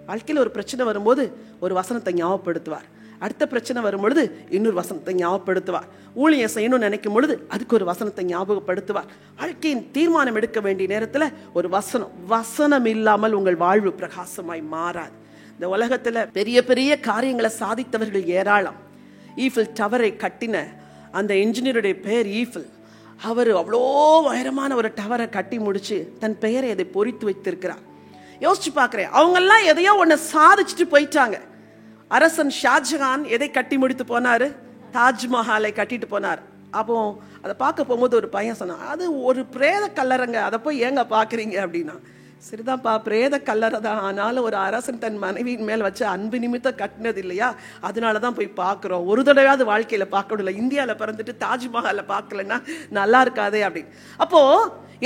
S1: வாழ்க்கையில் ஒரு பிரச்சனை வரும்போது ஒரு வசனத்தை ஞாபகப்படுத்துவார், அடுத்த பிரச்சனை வரும்பொழுது இன்னொரு வசனத்தை ஞாபகப்படுத்துவார், ஊழியம் செய்யணும்னு நினைக்கும் பொழுது அதுக்கு ஒரு வசனத்தை ஞாபகப்படுத்துவார். வாழ்க்கையின் தீர்மானம் எடுக்க வேண்டிய நேரத்தில் ஒரு வசனம். வசனம் இல்லாமல் உங்கள் வாழ்வு பிரகாசமாய் மாறாது. இந்த உலகத்தில் பெரிய பெரிய காரியங்களை சாதித்தவர்கள் ஏராளம். ஈஃபில் டவரை கட்டின அந்த இன்ஜினியருடைய பெயர் ஈஃபில். அவர் அவ்வளோ உயரமான ஒரு டவரை கட்டி முடிச்சு தன் பெயரை அதை பொறித்து வைத்திருக்கிறார். யோசிச்சு பார்க்குறேன், அவங்கெல்லாம் எதையோ ஒன்று சாதிச்சுட்டு போயிட்டாங்க. அரசன் ஷாஜகான் எதை கட்டி முடித்து போனாரு? தாஜ்மஹாலை கட்டிட்டு போனார். அப்போ அதை பார்க்க போகும்போது ஒரு பையன் சொன்னான், அது ஒரு பிரேத கல்லறைங்க, அதை போய் ஏங்க பார்க்குறீங்க அப்படின்னா. சரிதான்ப்பா, பிரேத கல்லறை தான், ஆனாலும் ஒரு அரசன் தன் மனைவியின் மேல் வச்சு அன்பு நிமித்தம் கட்டினது இல்லையா, அதனால தான் போய் பார்க்குறோம். ஒரு தடவையாவது வாழ்க்கையில் பார்க்கணும்ல, இந்தியாவில் பிறந்துட்டு தாஜ்மஹாலை பார்க்கலன்னா நல்லா இருக்காதே அப்படின்னு. அப்போ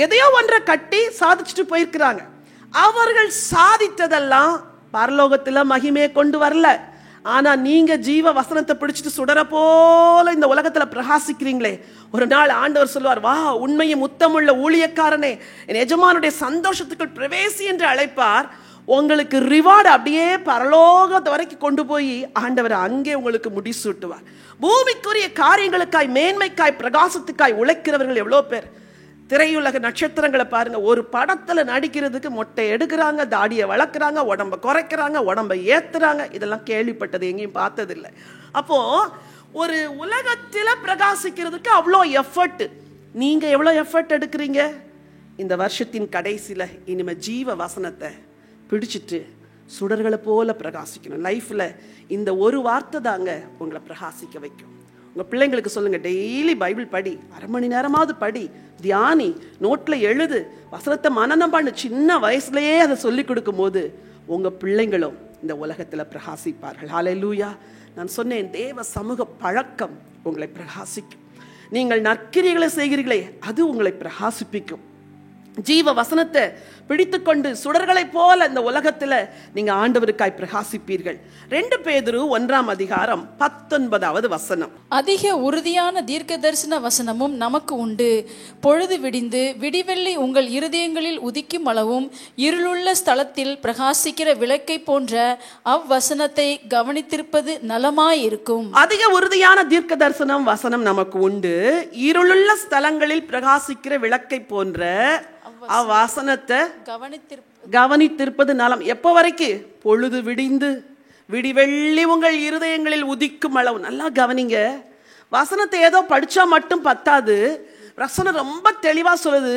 S1: எதையோ ஒன்றை கட்டி சாதிச்சுட்டு போயிருக்கிறாங்க. அவர்கள் சாதித்ததெல்லாம் பரலோகத்தில் மகிமையை கொண்டு வரல. ஆனா நீங்க ஜீவ வசனத்தை பிடிச்சிட்டு சுடர போல இந்த உலகத்துல பிரகாசிக்கிறீங்களே, ஒரு நாள் ஆண்டவர் சொல்லுவார், வா உண்மையும் உத்தமுள்ள ஊழியக்காரனே, என் எஜமானுடைய சந்தோஷத்துக்குள் பிரவேசி என்று அழைப்பார். உங்களுக்கு ரிவார்டு அப்படியே பரலோகத்து வரைக்கும் கொண்டு போய் ஆண்டவர் அங்கே உங்களுக்கு முடிசூட்டுவார். பூமிக்குரிய காரியங்களுக்காய், மேன்மைக்காய், பிரகாசத்துக்காய் உழைக்கிறவர்கள் எவ்வளோ பேர். திரையுலக நட்சத்திரங்களை பாருங்க, ஒரு படத்துல நடிக்கிறதுக்கு மொட்டை எடுக்கிறாங்க, தாடியை வளர்க்குறாங்க, உடம்ப குறைக்கிறாங்க, உடம்ப ஏத்துறாங்க. இதெல்லாம் கேள்விப்பட்டது, எங்கேயும் பார்த்ததில்லை. அப்போ ஒரு உலகத்துல பிரகாசிக்கிறதுக்கு அவ்வளோ எஃபர்ட். நீங்க எவ்வளோ எஃபர்ட் எடுக்கிறீங்க? இந்த வருஷத்தின் கடைசியில இனிமே ஜீவ வசனத்தை பிடிச்சிட்டு சுடர்களை போல பிரகாசிக்கணும். லைஃப்ல இந்த ஒரு வார்த்தை தாங்க உங்களை பிரகாசிக்க வைக்கும். உங்க பிள்ளைங்களுக்கு சொல்லுங்க, டெய்லி பைபிள் படி, 1/2 மணி நேரமாவது படி, தியானி, நோட்ல எழுது, வசனத்தை மனனம் பண்ணு. சின்ன வயசுலயே அதை சொல்லி கொடுக்கும் போது உங்க பிள்ளைங்களும் இந்த உலகத்துல பிரகாசிப்பார்கள். ஹல்லேலூயா. நான் சொன்னேன், தேவ சமூக பழக்கம் உங்களை பிரகாசிக்கும். நீங்கள் நற்கிரியைகளை செய்கிறீர்களே, அது உங்களை பிரகாசிப்பிக்கும். ஜீவ வசனத்தை பிடித்துக்கொண்டு சுடர்களை போல இந்த உலகத்துல நீங்க ஆண்டவருக்காய் பிரகாசிப்பீர்கள். 2 பேதுரு 1:19 வசனம்.
S2: அதிக உறுதியான தீர்க்க தரிசன வசனமும் நமக்கு உண்டு. பொழுது விடிந்து விடிவெள்ளி உங்கள் இருதயங்களில் உதிக்கும் அளவும் இருளுள்ள ஸ்தலத்தில் பிரகாசிக்கிற விளக்கை போன்ற அவ்வசனத்தை கவனித்திருப்பது நலமாயிருக்கும்.
S1: அதிக உறுதியான தீர்க்க தரிசனம் வசனம் நமக்கு உண்டு. இருளுள்ள ஸ்தலங்களில் பிரகாசிக்கிற விளக்கை போன்ற அவ்வசனத்தை கவனித்திருப்பது நலம். எப்ப வரைக்கும்? பொழுது விடிந்து விடிவெள்ளி உங்கள் இருதயங்களில் உதிக்கும் அளவு. நல்லா கவனிங்க. வசனத்தை ஏதோ படிச்சா மட்டும் பத்தாது. வசனம் ரொம்ப தெளிவா சொல்லுது,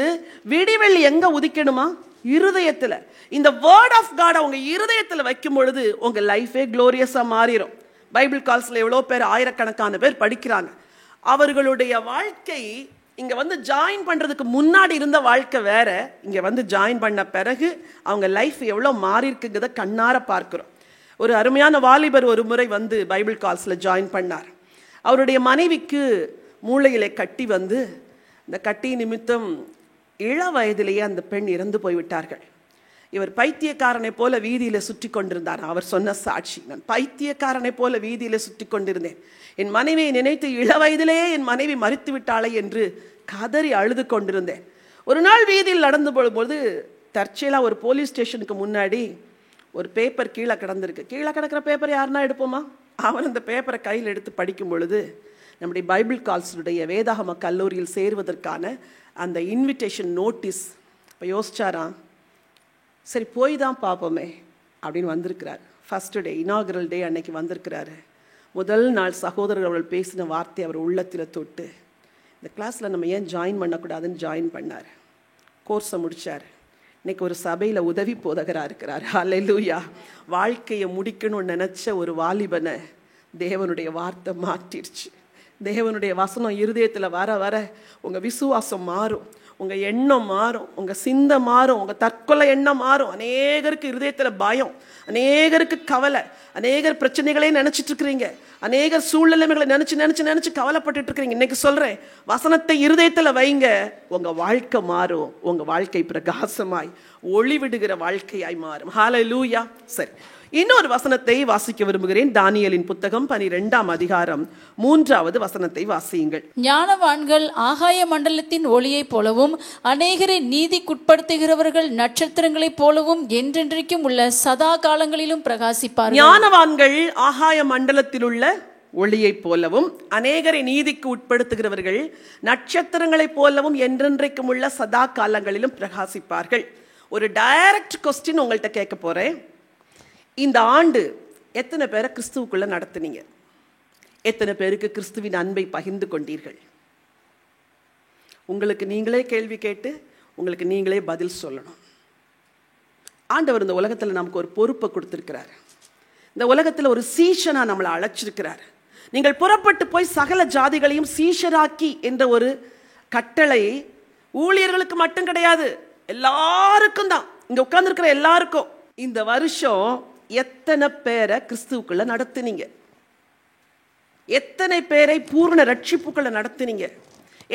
S1: விடிவெள்ளி எங்க உதிக்கணுமா? இருதயத்துல. இந்த வேர்ட் ஆஃப் காட் உங்க இருதயத்துல வைக்கும் பொழுது உங்க லைஃபே குளோரியஸா மாறிடும். பைபிள் கால்ஸ்ல எவ்வளவு பேர், ஆயிரக்கணக்கான பேர் படிக்கிறாங்க. அவர்களுடைய வாழ்க்கை இங்க வந்து ஜாயின் பண்றதுக்கு முன்னாடி இருந்த வாழ்க்கை வேற, இங்க வந்து ஜாயின் பண்ண பிறகு அவங்க லைஃப் எவ்வளவு மாறி இருக்குங்கிறத கண்ணார பார்க்கிறோம். ஒரு அருமையான வாலிபர் ஒரு முறை வந்து பைபிள் கால்ஸ்ல ஜாயின் பண்ணார். அவருடைய மனைவிக்கு மூளையிலே கட்டி வந்து, இந்த கட்டி நிமித்தம் இள வயதிலேயே அந்த பெண் இறந்து போய்விட்டார்கள். இவர் பைத்தியக்காரனை போல வீதியில சுற்றி கொண்டிருந்தார். அவர் சொன்ன சாட்சி, நான் பைத்தியக்காரனை போல வீதியில சுற்றி கொண்டிருந்தேன். என் மனைவியை நினைத்து இள வயதிலேயே என் மனைவி மரித்து விட்டாளே என்று கதறி அழுது கொண்டிருந்தேன். ஒரு நாள் வீதியில் நடந்து போகும்போது தற்செயலா ஒரு போலீஸ் ஸ்டேஷனுக்கு முன்னாடி ஒரு பேப்பர் கீழே கிடந்திருக்கு. கீழே கிடக்கிற பேப்பர் யாருன்னா எடுப்போமா? அவன் அந்த பேப்பரை கையில் எடுத்து படிக்கும் பொழுது நம்முடைய பைபிள் கால்ஸுடைய வேதாகம கல்லூரியில் சேருவதற்கான அந்த இன்விடேஷன் நோட்டீஸ். இப்போ யோசிச்சாராம், சரி போய் தான் பார்ப்போமே அப்படின்னு வந்திருக்கிறார். ஃபர்ஸ்ட் டே, இனாகுரல் டே அன்னைக்கு வந்திருக்கிறாரு. முதல் நாள் சகோதரர் அவர்கள் பேசின வார்த்தை அவர் உள்ளத்தில் தொட்டு, இந்த கிளாஸில் நம்ம ஏன் ஜாயின் பண்ணக்கூடாதுன்னு ஜாயின் பண்ணார். கோர்ஸை முடித்தார். இன்னைக்கு ஒரு சபையில் உதவி போதகராக இருக்கிறார். ஹல்லேலூயா. வாழ்க்கையை முடிக்கணும்னு நினச்ச ஒரு வாலிபனை தேவனுடைய வார்த்தை மாற்றிடுச்சு. தேவனுடைய வசனம் இருதயத்தில் வர வர உங்கள் விசுவாசம் மாறும், உங்கள் எண்ணம் மாறும், உங்கள் சிந்தை மாறும், உங்கள் தற்கொலை எண்ணம் மாறும். அநேகருக்கு இருதயத்தில் பயம், அநேகருக்கு கவலை, அநேகர் பிரச்சனைகளே நினச்சிட்டு இருக்கிறீங்க, அநேகர் சூழ்நிலைமைகளை நினச்சி கவலைப்பட்டு இருக்கிறீங்க. இன்னைக்கு சொல்கிறேன், வசனத்தை இருதயத்தில் வைங்க, உங்கள் வாழ்க்கை மாறும். உங்கள் வாழ்க்கை பிரகாசமாய் ஒளிவிடுகிற வாழ்க்கையாய் மாறும். ஹல்லேலூயா. சரி, இன்னொரு வசனத்தை வாசிக்க விரும்புகிறேன். தானியேலின் புத்தகம் 12:3 வசனத்தை வாசியுங்கள்.
S2: ஞானவான்கள் ஆகாய மண்டலத்தின் ஒளியைப் போலவும் அநேகரை நீதிக்குட்படுத்துகிறவர்கள் நட்சத்திரங்களைப் போலவும் என்றென்றைக்கும் உள்ள சதா காலங்களிலும் பிரகாசிப்பார்கள்.
S1: ஞானவான்கள் ஆகாய மண்டலத்தில் உள்ள ஒளியைப் போலவும் அநேகரை நீதிக்கு உட்படுத்துகிறவர்கள் நட்சத்திரங்களைப் போலவும் என்றென்றைக்கும் உள்ள சதா காலங்களிலும் பிரகாசிப்பார்கள். ஒரு டைரக்ட் கொஸ்டின் உங்கள்கிட்ட கேட்க போறேன். இந்த ஆண்டு எத்தனை பேரை கிறிஸ்துவுக்குள்ள நடத்துனீங்க? எத்தனை பேருக்கு கிறிஸ்துவின் அன்பை பகிர்ந்து கொண்டீர்கள்? உங்களுக்கு நீங்களே கேள்வி கேட்டு உங்களுக்கு நீங்களே பதில் சொல்லணும். ஆண்டவர் இந்த உலகத்தில் நமக்கு ஒரு பொறுப்பை கொடுத்திருக்கிறார். இந்த உலகத்தில் ஒரு சீஷனா நம்மளை அழைச்சிருக்கிறார். நீங்கள் புறப்பட்டு போய் சகல ஜாதிகளையும் சீஷராக்கி என்ற ஒரு கட்டளை ஊழியர்களுக்கு மட்டும் கிடையாது, எல்லாருக்கும் தான். இங்க உட்கார்ந்துருக்கிற எல்லாருக்கும். இந்த வருஷம் எத்தனை பேரை கிறிஸ்துவுக்குள்ள நடத்துனீங்க? எத்தனை பேரை பூர்ண ரட்சிப்புக்குள்ள நடத்துனீங்க?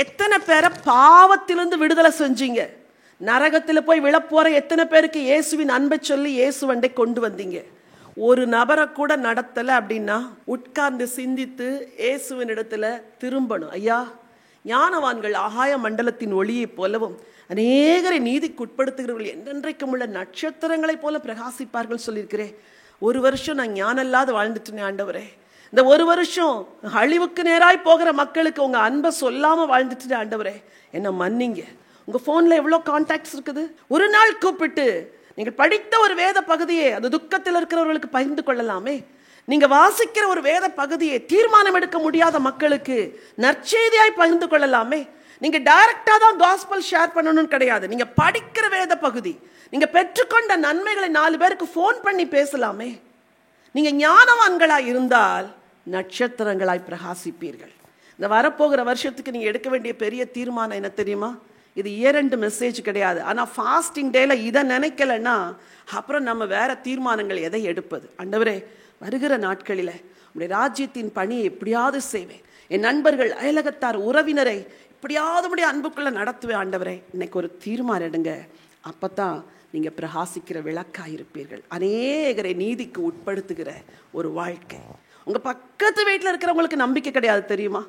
S1: எத்தனை பேரை பாவத்திலிருந்து விடுதலை செஞ்சீங்க? நரகத்தில் போய் விழப்போற எத்தனை பேருக்கு இயேசுவின் அன்பை சொல்லி இயேசுவண்டை கொண்டு வந்தீங்க? ஒரு நபரை கூட நடத்தலை அப்படின்னா உட்கார்ந்து சிந்தித்து இயேசுவின் இடத்துல திரும்பணும். ஐயா, ஞானவான்கள் ஆகாய மண்டலத்தின் ஒளியை போலவும் அநேகரை நீதிக்கு உட்படுத்துகிறவர்கள் என்றென்றைக்கும் உள்ள நட்சத்திரங்களை போல பிரகாசிப்பார்கள் சொல்லியிருக்கிறேன். ஒரு வருஷம் நான் ஞானம் இல்லாத வாழ்ந்துட்டேன் ஆண்டவரே. இந்த ஒரு வருஷம் அழிவுக்கு நேராய் போகிற மக்களுக்கு உங்க அன்பை சொல்லாம வாழ்ந்துட்டு ஆண்டவரே, என்ன மன்னிங்க. உங்க போன்ல எவ்வளவு கான்டாக்ட்ஸ் இருக்குது. ஒரு நாள் கூப்பிட்டு நீங்கள் படித்த ஒரு வேத பகுதியை அந்த துக்கத்தில் இருக்கிறவர்களுக்கு பகிர்ந்து கொள்ளலாமே. நீங்க வாசிக்கிற ஒரு வேத பகுதியை தீர்மானம் எடுக்க முடியாத மக்களுக்கு நற்செய்தியாய் பகிர்ந்து கொள்ளலாமே. நீங்க டைரக்டா தான் காஸ்பல் ஷேர் பண்ணணும்னு கிடையாது. நீங்க படிக்கிற வேத பகுதி, நீங்க பெற்றுக்கொண்ட நன்மைகளை 4 பேருக்கு ஃபோன் பண்ணி பேசலாமே. நீங்க ஞானவான்களாய் இருந்தால் நட்சத்திரங்களாய் பிரகாசிப்பீர்கள். இந்த வரப்போகிற வருஷத்துக்கு நீங்க எடுக்க வேண்டிய பெரிய தீர்மானம் என்ன தெரியுமா? இது இயர் எண்ட் மெசேஜ் கிடையாது. ஆனால் ஃபாஸ்டிங் டேல இதை நினைக்கலன்னா அப்புறம் நம்ம வேற தீர்மானங்கள் எதை எடுப்பது? ஆண்டவரே, வருகிற நாட்களில் உடைய ராஜ்யத்தின் பணியை எப்படியாவது செய்வேன், என் நண்பர்கள், அயலகத்தார், உறவினரை எப்படியாவது உடைய அன்புக்குள்ள நடத்துவேன். ஆண்டவரே, இன்னைக்கு ஒரு தீர்மானம் எடுங்க. அப்பதான் நீங்க பிரகாசிக்கிற விளக்காயிருப்பீர்கள். அநேகரை நீதிக்கு உட்படுத்துகிற ஒரு வாழ்க்கை. உங்க பக்கத்து வீட்டில் இருக்கிறவங்களுக்கு நம்பிக்கை கிடையாது தெரியுமா?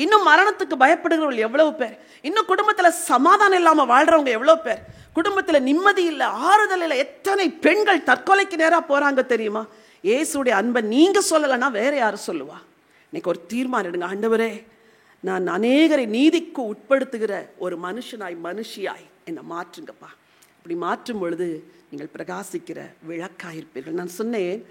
S1: இன்னும் மரணத்துக்கு பயப்படுகிறவர்கள் எவ்வளவு பேர், இன்னும் குடும்பத்துல சமாதானம் இல்லாம வாழ்றவங்க எவ்வளவு பேர், குடும்பத்துல நிம்மதி இல்லை, ஆறுதல் இல்லை. எத்தனை பெண்கள் தற்கொலைக்கு நேரா போறாங்க தெரியுமா? இயேசுடைய அன்பை நீங்க சொல்லலைன்னா வேற யாரும் சொல்லுவா? இன்னைக்கு ஒரு தீர்மானம் எடுங்க. ஆண்டவரே, நான் அநேகரை நீதிக்கு உட்படுத்துகிற ஒரு மனுஷியாய் என்னை மாற்றுங்கப்பா. இப்படி மாற்றும் பொழுது நீங்கள் பிரகாசிக்கிற விளக்காயிருப்பீர்கள். நான் சொன்னேன்,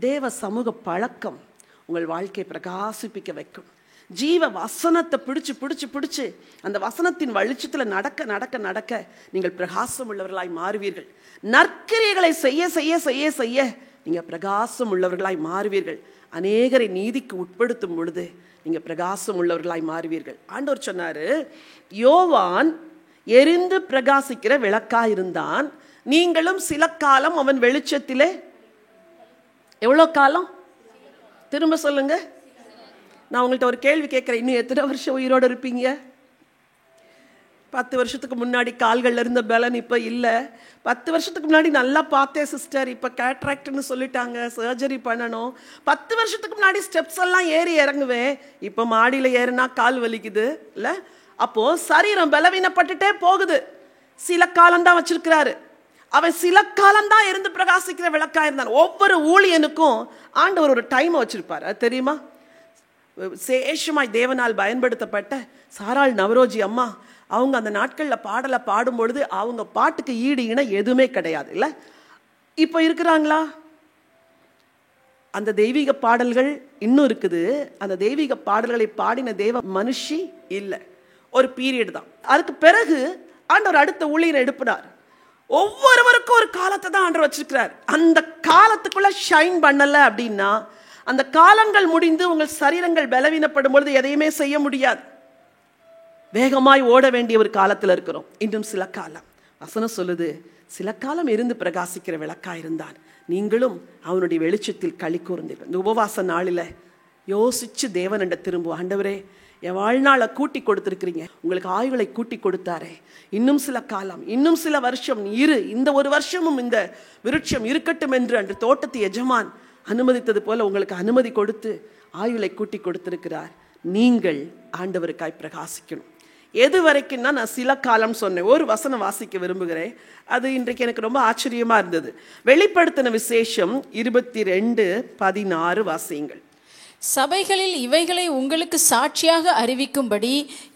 S1: தேவ சமூக பழக்கம் உங்கள் வாழ்க்கையை பிரகாசிப்பிக்க வைக்கும். ஜீவ வசனத்தை பிடிச்சு அந்த வசனத்தின் வெளிச்சத்தில் நடக்க நடக்க நடக்க நீங்கள் பிரகாசம் உள்ளவர்களாய் மாறுவீர்கள். நற்கிரியைகளை செய்ய செய்ய செய்ய செய்ய நீங்க பிரகாசம் உள்ளவர்களாய் மாறுவீர்கள். அநேகரை நீதிக்கு உட்படுத்தும் பொழுது நீங்க பிரகாசம் உள்ளவர்களாய் மாறுவீர்கள். ஆண்டவர் சொன்னாரு, யோவான் எரிந்து பிரகாசிக்கிற விளக்காயிருந்தான், நீங்களும் சில காலம் அவன் வெளிச்சத்திலே. எவ்வளோ காலம்? திரும்ப சொல்லுங்க. நான் உங்கள்கிட்ட ஒரு கேள்வி கேட்குறேன், இன்னும் எத்தனை வருஷம் உயிரோடு இருப்பீங்க? 10 வருஷத்துக்கு முன்னாடி கால்களில் இருந்த பலன் இப்போ இல்லை. 10 வருஷத்துக்கு முன்னாடி நல்லா பார்த்தேன் சிஸ்டர், இப்போ கேட்ராக்ட்னு சொல்லிட்டாங்க, சர்ஜரி பண்ணணும். 10 வருஷத்துக்கு முன்னாடி ஸ்டெப்ஸ் எல்லாம் ஏறி இறங்குவேன், இப்போ மாடியில் ஏறினா கால் வலிக்குது இல்லை? அப்போ சரீரம் பலவீனப்பட்டுட்டே போகுது. சில காலம்தான் வச்சிருக்கிறாரு. அவன் சில காலம்தான் இருந்து பிரகாசிக்கிற விளக்கா இருந்தான். ஒவ்வொரு ஊழியனுக்கும் ஆண்டவர் ஒரு டைம் வச்சிருப்பார், அது தெரியுமா? சேஷமாய் தேவனால் பயன்படுத்தப்பட்ட சாராள் நவரோஜி அம்மா, அவங்க அந்த நாட்களில் பாடலை பாடும் பொழுது அவங்க பாட்டுக்கு ஈடு இணை எதுவுமே கிடையாது இல்லை? இப்போ இருக்கிறாங்களா? அந்த தெய்வீக பாடல்கள் இன்னும் இருக்குது. அந்த தெய்வீக பாடல்களை பாடின தேவ மனுஷி இல்லை, ஒரு பீரியட் தான். அதுக்கு பிறகு ஆண்டவர் அடுத்த ஊழியரை எடுப்பினார். ஒவ்வொருவருக்கும் ஒரு காலத்தை தான் ஆண்டவர் வச்சிருக்கிறார். அந்த காலத்துக்குள்ள ஷைன் பண்ணல அப்படின்னா அந்த காலங்கள் முடிந்து உங்கள் சரீரங்கள் பலவீனப்படும் பொழுது எதையுமே செய்ய முடியாது. வேகமாய் ஓட வேண்டிய ஒரு காலத்தில் இருக்கிறோம். இன்னும் சில காலம், வசனம் சொல்லுது, சில காலம் இருந்து பிரகாசிக்கிற விளக்காயிருந்தான், நீங்களும் அவனுடைய வெளிச்சத்தில் களி கூர்ந்தீர்கள். இந்த உபவாச நாளில் யோசிச்சு தேவனிட திரும்பும். ஆண்டவரே, என் வாழ்நாளை கூட்டி கொடுத்துருக்கிறீங்க, உங்களுக்கு ஆயுளை கூட்டி கொடுத்தாரே, இன்னும் சில காலம், இன்னும் சில வருஷம் இரு, இந்த ஒரு வருஷமும் இந்த விருட்சம் இருக்கட்டும் என்று அன்று தோட்டத்து எஜமான் அனுமதித்தது போல உங்களுக்கு அனுமதி கொடுத்து ஆயுளை கூட்டி கொடுத்திருக்கிறார். நீங்கள் ஆண்டவருக்காய் பிரகாசிக்கணும். எது வரைக்கும்னா, நான் சில காலம் சொன்னேன். ஒரு வசனம் வாசிக்க விரும்புகிறேன், அது இன்றைக்கு எனக்கு ரொம்ப ஆச்சரியமா இருந்தது. வெளிப்படுத்தின விசேஷம் 22:16 வாசியுங்கள்.
S2: சபைகளில் இவைகளை உங்களுக்கு சாட்சியாக அறிவிக்கும்படி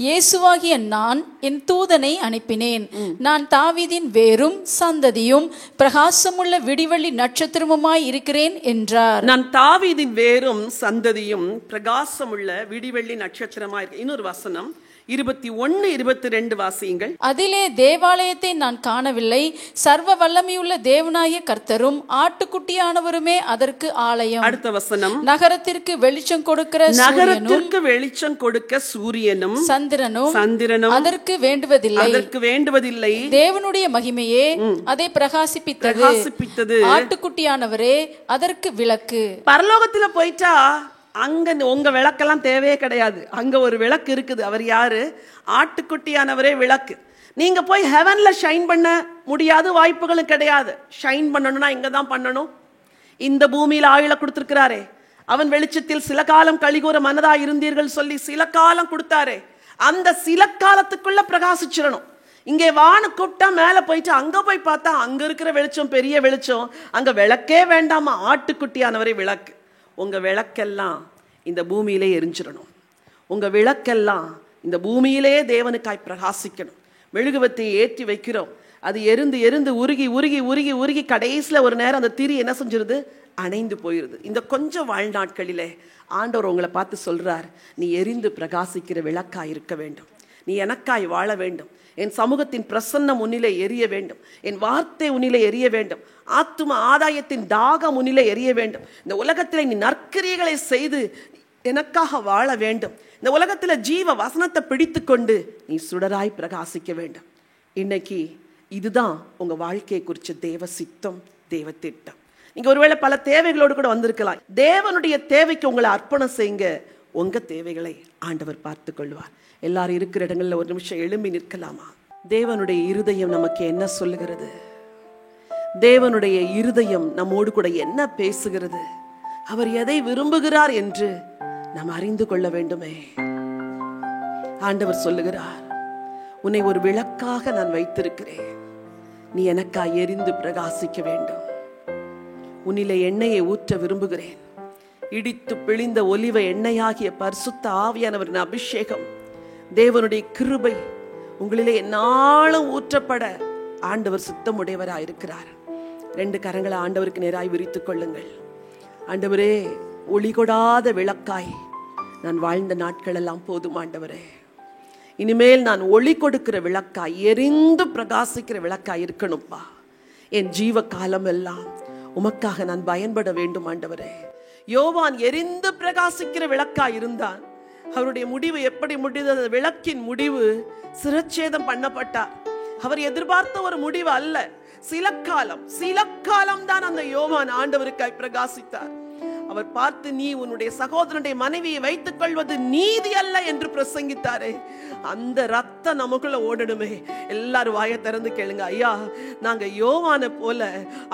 S2: இயேசுவாகிய நான் என் தூதனை அனுப்பினேன். நான் தாவீதின் வேரும் சந்ததியும் பிரகாசமுள்ள விடிவெள்ளி நட்சத்திரமுமாய் இருக்கிறேன் என்றார்.
S1: நான் தாவீதின் வேரும் சந்ததியும் பிரகாசமுள்ள விடிவெள்ளி நட்சத்திரமாய். இன்னொரு வசனம் 21-22 வாசியுங்கள்.
S2: அதிலே தேவாலயத்தை நான் காணவில்லை, சர்வ வல்லமையுள்ள தேவனாய கர்த்தரும் ஆட்டுக்குட்டியானவருமே அதற்கு ஆலயம்.
S1: அடுத்த வசனம்,
S2: நகரத்திற்கு வெளிச்சம் கொடுக்கிற சூரியனும் சந்திரனும் அதற்கு வேண்டுவதில்லை. தேவனுடைய மகிமையே அதை பிரகாசிப்பித்தது. ஆட்டுக்குட்டியானவரே அதற்கு விளக்கு.
S1: பரலோகத்துல போயிட்டா அங்க உங்க விளக்கெல்லாம் தேவையே கிடையாது. அங்க ஒரு விளக்கு இருக்குது. அவர் யாரு? ஆட்டுக்குட்டியானவரே விளக்கு. நீங்க போய் ஹெவன்ல ஷைன் பண்ண முடியாது, வாய்ப்புகளும் கிடையாது. ஷைன் பண்ணணும்னா இங்க தான் பண்ணணும். இந்த பூமியில ஆயுள கொடுத்திருக்கிறாரே, அவன் வெளிச்சத்தில் சில காலம் கழிகூற மனதா இருந்தீர்கள் சொல்லி சில காலம் கொடுத்தாரே, அந்த சில காலத்துக்குள்ள பிரகாசிச்சிடணும். இங்கே வானு கூப்பிட்டா மேல போயிட்டு அங்க போய் பார்த்தா அங்க இருக்கிற வெளிச்சம் பெரிய வெளிச்சம், அங்க விளக்கே வேண்டாமா, ஆட்டுக்குட்டியானவரே விளக்கு. உங்க விளக்கெல்லாம் இந்த பூமியிலே எரிஞ்சிடணும். உங்க விளக்கெல்லாம் இந்த பூமியிலே தேவனுக்காய் பிரகாசிக்கணும். மெழுகுவத்தை ஏற்றி வைக்கிறோம், அது எரிந்து எரிந்து உருகி உருகி உருகி உருகி கடைசியில் ஒரு நேரம் அந்த திரி என்ன செஞ்சிருது, அணைந்து போயிருது. இந்த கொஞ்சம் வாழ்நாட்களிலே ஆண்டவர் உங்களை பார்த்து சொல்றார், நீ எரிந்து பிரகாசிக்கிற விளக்காய் இருக்க வேண்டும், நீ எனக்காய் வாழ வேண்டும், என் சமூகத்தின் பிரசன்னம் உன்னிலே எரிய வேண்டும், என் வார்த்தை உன்னிலே எரிய வேண்டும், ஆத்தும ஆதாயத்தின் தாகம் உன்னிலே எரிய வேண்டும், இந்த உலகத்திலே நீ நற்கிரியைகளை செய்து எனக்காக வாழ வேண்டும், இந்த உலகத்தில் ஜீவ வசனத்தை பிடித்து கொண்டு நீ சுடராய் பிரகாசிக்க வேண்டும். இன்னைக்கு இதுதான் உங்க வாழ்க்கையை குறித்த தேவ சித்தம், தேவ திட்டம். நீங்க ஒருவேளை பல தேவைகளோடு கூட வந்திருக்கலாம். தேவனுடைய தேவைக்கு உங்களை அர்ப்பணம் செய்யுங்க, உங்க தேவைகளை ஆண்டவர் பார்த்து கொள்வார். எல்லாரும் இருக்கிற இடங்கள்ல ஒரு நிமிஷம் எழும்பி நிற்கலாமா? தேவனுடைய இருதயம் நமக்கு என்ன சொல்லுகிறது? தேவனுடைய இருதயம் நம்மோடு கூட என்ன பேசுகிறது? அவர் எதை விரும்புகிறார் என்று நாம் அறிந்து கொள்ள வேண்டுமே. ஆண்டவர் சொல்லுகிறார், உன்னை ஒரு விளக்காக நான் வைத்திருக்கிறேன், நீ எனக்காய் எரிந்து பிரகாசிக்க வேண்டும். உன்னிலே எண்ணெயை ஊற்ற விரும்புகிறேன். இடித்து பிழிந்த ஒலிவ எண்ணெயாகிய பரிசுத்த ஆவியானவரின் அபிஷேகம், தேவனுடைய கிருபை உங்களிலே என்னாலும் ஊற்றப்பட ஆண்டவர் சித்தமுடையவராயிருக்கிறார். 2 கரங்களை ஆண்டவருக்கு நேராய் விரித்துக் கொள்ளுங்கள். ஆண்டவரே, ஒளி கொடாத விளக்காய் நான் வாழ்ந்த நாட்கள் எல்லாம் போதும் ஆண்டவரே. இனிமேல் நான் ஒளி கொடுக்கிற விளக்காய், எரிந்து பிரகாசிக்கிற விளக்காய் இருக்கணும்பா. என் ஜீவ காலம் எல்லாம் உமக்காக நான் பயன்பட வேண்டும் ஆண்டவரே. யோவான் எரிந்து பிரகாசிக்கிற விளக்காய் இருந்தான். அவருடைய முடிவு எப்படி முடிந்தது? விளக்கின் முடிவு சிரச்சேதம் பண்ணப்பட்டார். அவர் எதிர்பார்த்த ஒரு முடிவு அல்ல. சில காலம் தான் அந்த யோவான் ஆண்டவருக்காய் பிரகாசித்தார். அவர் பார்த்து, நீ உன்னுடைய சகோதரனுடைய மனைவியை வைத்துக் கொள்வது நீதி அல்ல என்று பிரசங்கித்தாரே, அந்த ரத்தம் நமக்குள்ள ஓடணுமே. எல்லாரும் வாயை திறந்து கேளுங்க. ஐயா, நாங்க யோவானை போல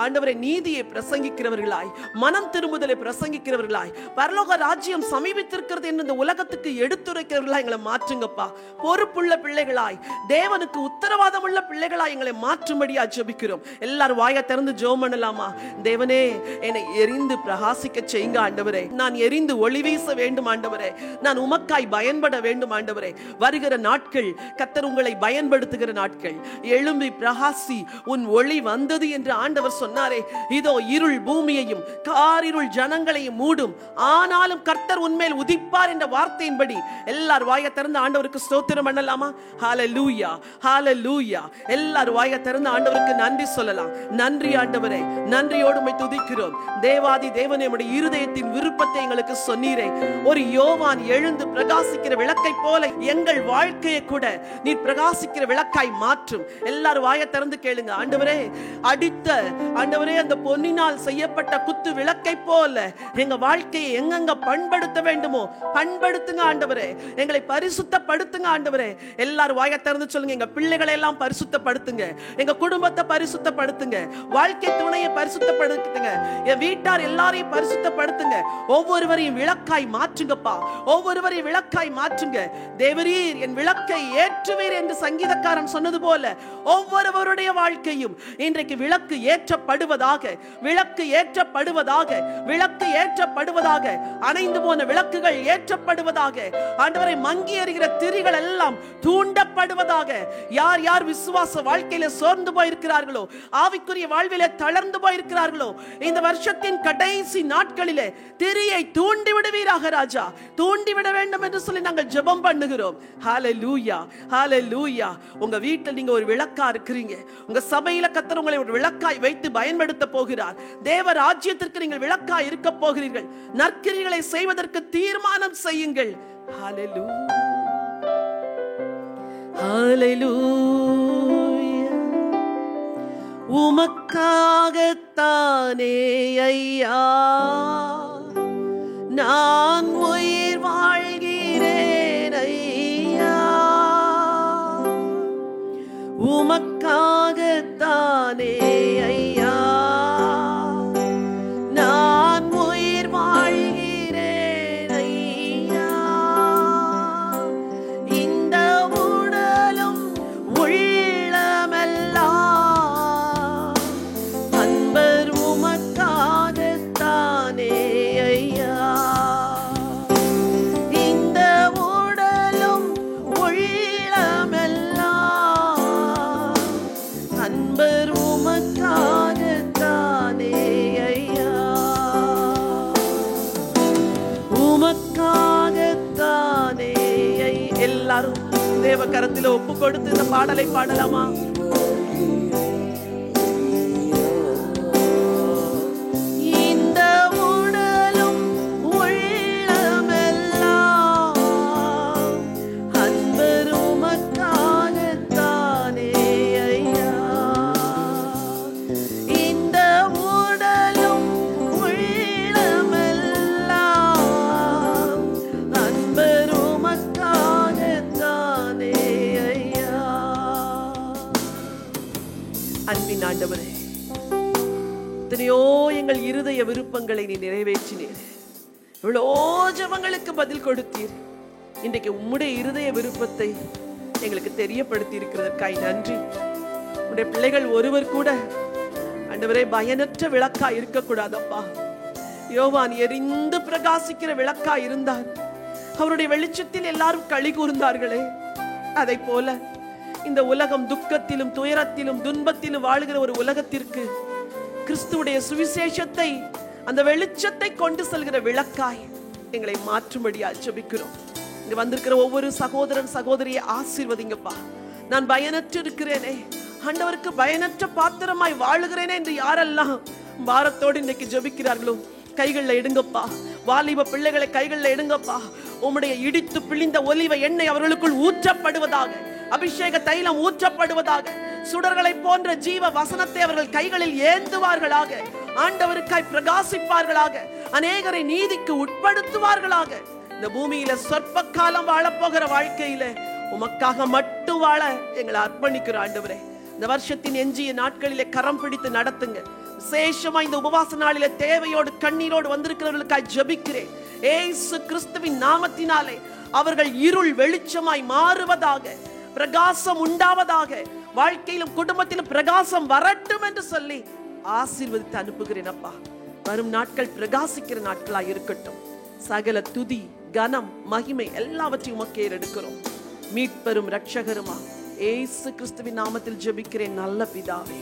S1: ஆண்டவரை நீதியை பிரசங்கிக்கிறவர்களாய், மனம் திரும்புதலை பிரசங்கிக்கிறவர்களாய், பரலோக ராஜ்யம் சமீபித்திருக்கிறது என்று இந்த உலகத்துக்கு எடுத்துரைக்கிறவர்களாய் எங்களை மாற்றுங்கப்பா. பொறுப்புள்ள பிள்ளைகளாய், தேவனுக்கு உத்தரவாதம் உள்ள பிள்ளைகளாய் எங்களை மாற்றும்படியா ஜெபிக்கிறோம். எல்லாரும் வாயை திறந்து ஜெபம் பண்ணலாமா? தேவனே, என்னை எரிந்து பிரகாசிக்க செய்யுங்க ஆண்டவரே. நான் எரிந்து ஒளி வீச வேண்டும் ஆண்டவரே. நான் உமக்காய் பயன்பட வேண்டும் ஆண்டவரே. வருகிற நாட்கள் கர்த்தர் உங்களை பயன்படுத்துகிற நாட்கள். எழும்பி பிரகாசி, உன் ஒளி வந்தது என்று ஆண்டவர் சொன்னாரே. இதோ இருள் பூமியையும் காரிருள் ஜனங்களையும் மூடும், ஆனாலும் கர்த்தர் உன்மேல் உதிப்பார் என்ற வார்த்தையின்படி எல்லார் வாயை திறந்து ஆண்டவருக்கு ஸ்தோத்திரம் பண்ணலாமா? ஹல்லேலூயா, ஹல்லேலூயா. எல்லார் வாயை திறந்து ஆண்டவருக்கு நன்றி சொல்லலாம். நன்றி ஆண்டவரே, நன்றியோடு உம்மை துதிக்கிறோம். தேவாதி தேவனே, உம்முடைய இருதயத்தின் விருப்பத்தை எங்களுக்கு சொன்னீரே. ஒரு யோவான் எழுந்து பிரகாசிக்கிற விளக்கை போல எங்கள் வாழ்க்கையை கூட நீர் பிரகாசிக்கிற விளக்காய் மாற்றும். எல்லாரும் வாயை திறந்து கேளுங்க. ஆண்டவரே, அடித்த ஆண்டவரே, அந்த பொன்னினால் செய்யப்பட்ட குத்து விளக்கை போல எங்க வாழ்க்கையை எங்கெங்க பண்படுத்த வேண்டுமோ பண்படுத்துங்க ஆண்டவரே. எங்களை பரிசுத்தப்படுத்துங்க ஆண்டவரே. எல்லாரும் வாயை திறந்து சொல்லுங்க. எங்க பிள்ளைகளை எல்லாம் பரிசுத்தப்படுத்துங்க, எங்க குடும்பத்தை பரிசுத்தப்படுத்துங்க, வாழ்க்கை துணையை பரிசுத்தப்படுத்துங்க, என் வீட்டார் எல்லாரையும் பரிசுத்தப்படுத்துங்க. ஒவ்வொருவரையும் விளக்காய் மாற்றுங்கப்பா, ஒவ்வொருவரையும் விளக்காய் மாற்றுங்க. தேவரீர் என் விளக்கை ஏற்றுவீர் என்று சங்கீதக்காரன் சொன்னது போல ஒவ்வொருவருடைய வாழ்க்கையும் இன்றைக்கு விளக்கு ஏற்றப்படுவதாக, விளக்கு ஏற்றப்படுவதாக, விளக்கு ஏற்றப்படுவதாக, அணைந்து போன விளக்குகள் ஏற்றப்படுவதாக. ஆண்டவரை, மங்கி எறிகிற திரிகள் எல்லாம் தூண்டப்படுவதாக. யார் யார் விசுவாச வாழ்க்கையில சோர்ந்து போயிருக்கிறார்களோ, ஆவிக்குரிய வாழ்விலே தளர்ந்து போயிருக்கிறார்களோ, இந்த வருஷத்தின் கடைசி நாட்களிலே திரியை தூண்டி விடுவீராக ராஜா. தூண்டிவிட வேண்டும் என்று சொல்லி நாங்கள் ஜெபம் பண்ணுகிறோம். ஹல்லேலூயா, ஹல்லேலூயா. உங்க வீட்டில் நீங்க ஒரு விளக்கா இருக்கிறீங்க. உங்க சபையில கர்த்தர் உங்களை ஒரு விளக்காய் வைத்து பயன்படுத்த போகிறார். தேவ ராஜ்யத்திற்கு நீங்கள் விளக்காய் இருக்க போகிறீர்கள். நற்கிரியைகளை செய்வதற்கு தீர்மானம் செய்யுங்கள். ஹல்லேலூயா, ஹல்லேலூயா. உமக்காகத்தானே ஐயா நான் உயிர் வாழ்கிறேன் ஐயா, உமக்காகத்தானே ஐயா நான் உயிர் வாழ்கிறேன் ஐயா. இந்த உடலும் உள்ளமெல்லாம் அன்பர் உமக்காகத்தானே ஐயா. இந்த உடலும் உள்ளமெல்லாம் தேவ கரத்தில ஒப்பு கொடுத்து இந்த பாடலை பாடலாமா? இந்த உடலும் உள்ளமெல்லாம் அன்பர் உமக்காகத்தானே ஐயா. இந்த உடலும் உள்ளமெல்லாம் அன்பர் உமக்காகத்தானே ஐயா. அன்பின் ஆண்டவரே, எத்தனையோ எங்கள் இருதய விருப்பங்களை நீ நிறைவேற்றினீர். இவ்வளோ ஜெபங்களுக்கு பதில் கொடுத்தீர். இன்றைக்கு உம்முடைய இருதய விருப்பத்தை எங்களுக்கு தெரியப்படுத்தி இருக்கிறதற்காய் நன்றி. உடைய பிள்ளைகள் ஒருவர் கூட ஆண்டவரே பயனற்ற விளக்கா இருக்கக்கூடாதப்பா. யோவான் எரிந்து பிரகாசிக்கிற விளக்கா இருந்தார். அவருடைய வெளிச்சத்தில் எல்லாரும் களி கூர்ந்தார்களே, அதை போல இந்த உலகம் துக்கத்திலும் துயரத்திலும் துன்பத்திலும் வாழுகிற ஒரு உலகத்திற்கு கிறிஸ்துவுடைய சுவிசேஷத்தை, அந்த வெளிச்சத்தை கொண்டு செல்கிற விளக்காய் எங்களை மாற்றும்படியால் ஜெபிக்கிறோம். இங்க வந்திருக்கிற ஒவ்வொரு சகோதரன் சகோதரியை ஆசீர்வதிங்கப்பா. நான் பயனற்று இருக்கிறேனே, ஆண்டவருக்கு பயனற்ற பாத்திரமாய் வாழுகிறேனே என்று யாரெல்லாம் பாரத்தோடு இன்னைக்கு ஜெபிக்கிறார்களோ கைகளில் எடுங்கப்பா. வாலிப பிள்ளைகளை கைகளில் எடுங்கப்பா. உம்முடைய இடித்து பிழிந்த ஒலிவ எண்ணெய் அவர்களுக்குள் ஊற்றப்படுவதாக, அபிஷேக தைலம் ஊற்றப்படுவதாக, சுடர்களை போன்ற ஜீவ வசனத்தை அவர்கள் கைகளில் ஏந்துவார்களாக, ஆண்டவருக்காய் பிரகாசிப்பார்களாக, அநேகரை நீதிக்கு உட்படுத்துவார்களாக. இந்த பூமியில சொற்ப காலம் வாழப்போகிற வாழ்க்கையில உமக்காக மட்டும் வாழ எங்களை அர்ப்பணிக்கிற ஆண்டவரே, இந்த வருஷத்தின் எஞ்சிய நாட்களிலே கரம் பிடித்து நடத்துங்க. விசேஷமா இந்த உபவாச நாளிலே தேவையோடு கண்ணீரோடு வந்திருக்கிறவர்களுக்காய் ஜெபிக்கிறேன். ஏசு கிறிஸ்துவின் நாமத்தினாலே அவர்கள் இருள் வெளிச்சமாய் மாறுவதாக, பிரகாசம் உண்டாவதாக, வாழ்க்கையிலும் குடும்பத்திலும் பிரகாசம் வரட்டும் என்று சொல்லி ஆசீர்வதித்து அனுப்புகிறேன் அப்பா. வரும் நாட்கள் பிரகாசிக்கிற நாட்களாய் இருக்கட்டும். சகல துதி கனம் மகிமை எல்லாவற்றையும் உமக்கே எடுக்கிறோம். மீட்பெரும் இரட்சகருமா ஏசு கிறிஸ்துவின் நாமத்தில் ஜெபிக்கிறேன் நல்ல பிதாவே.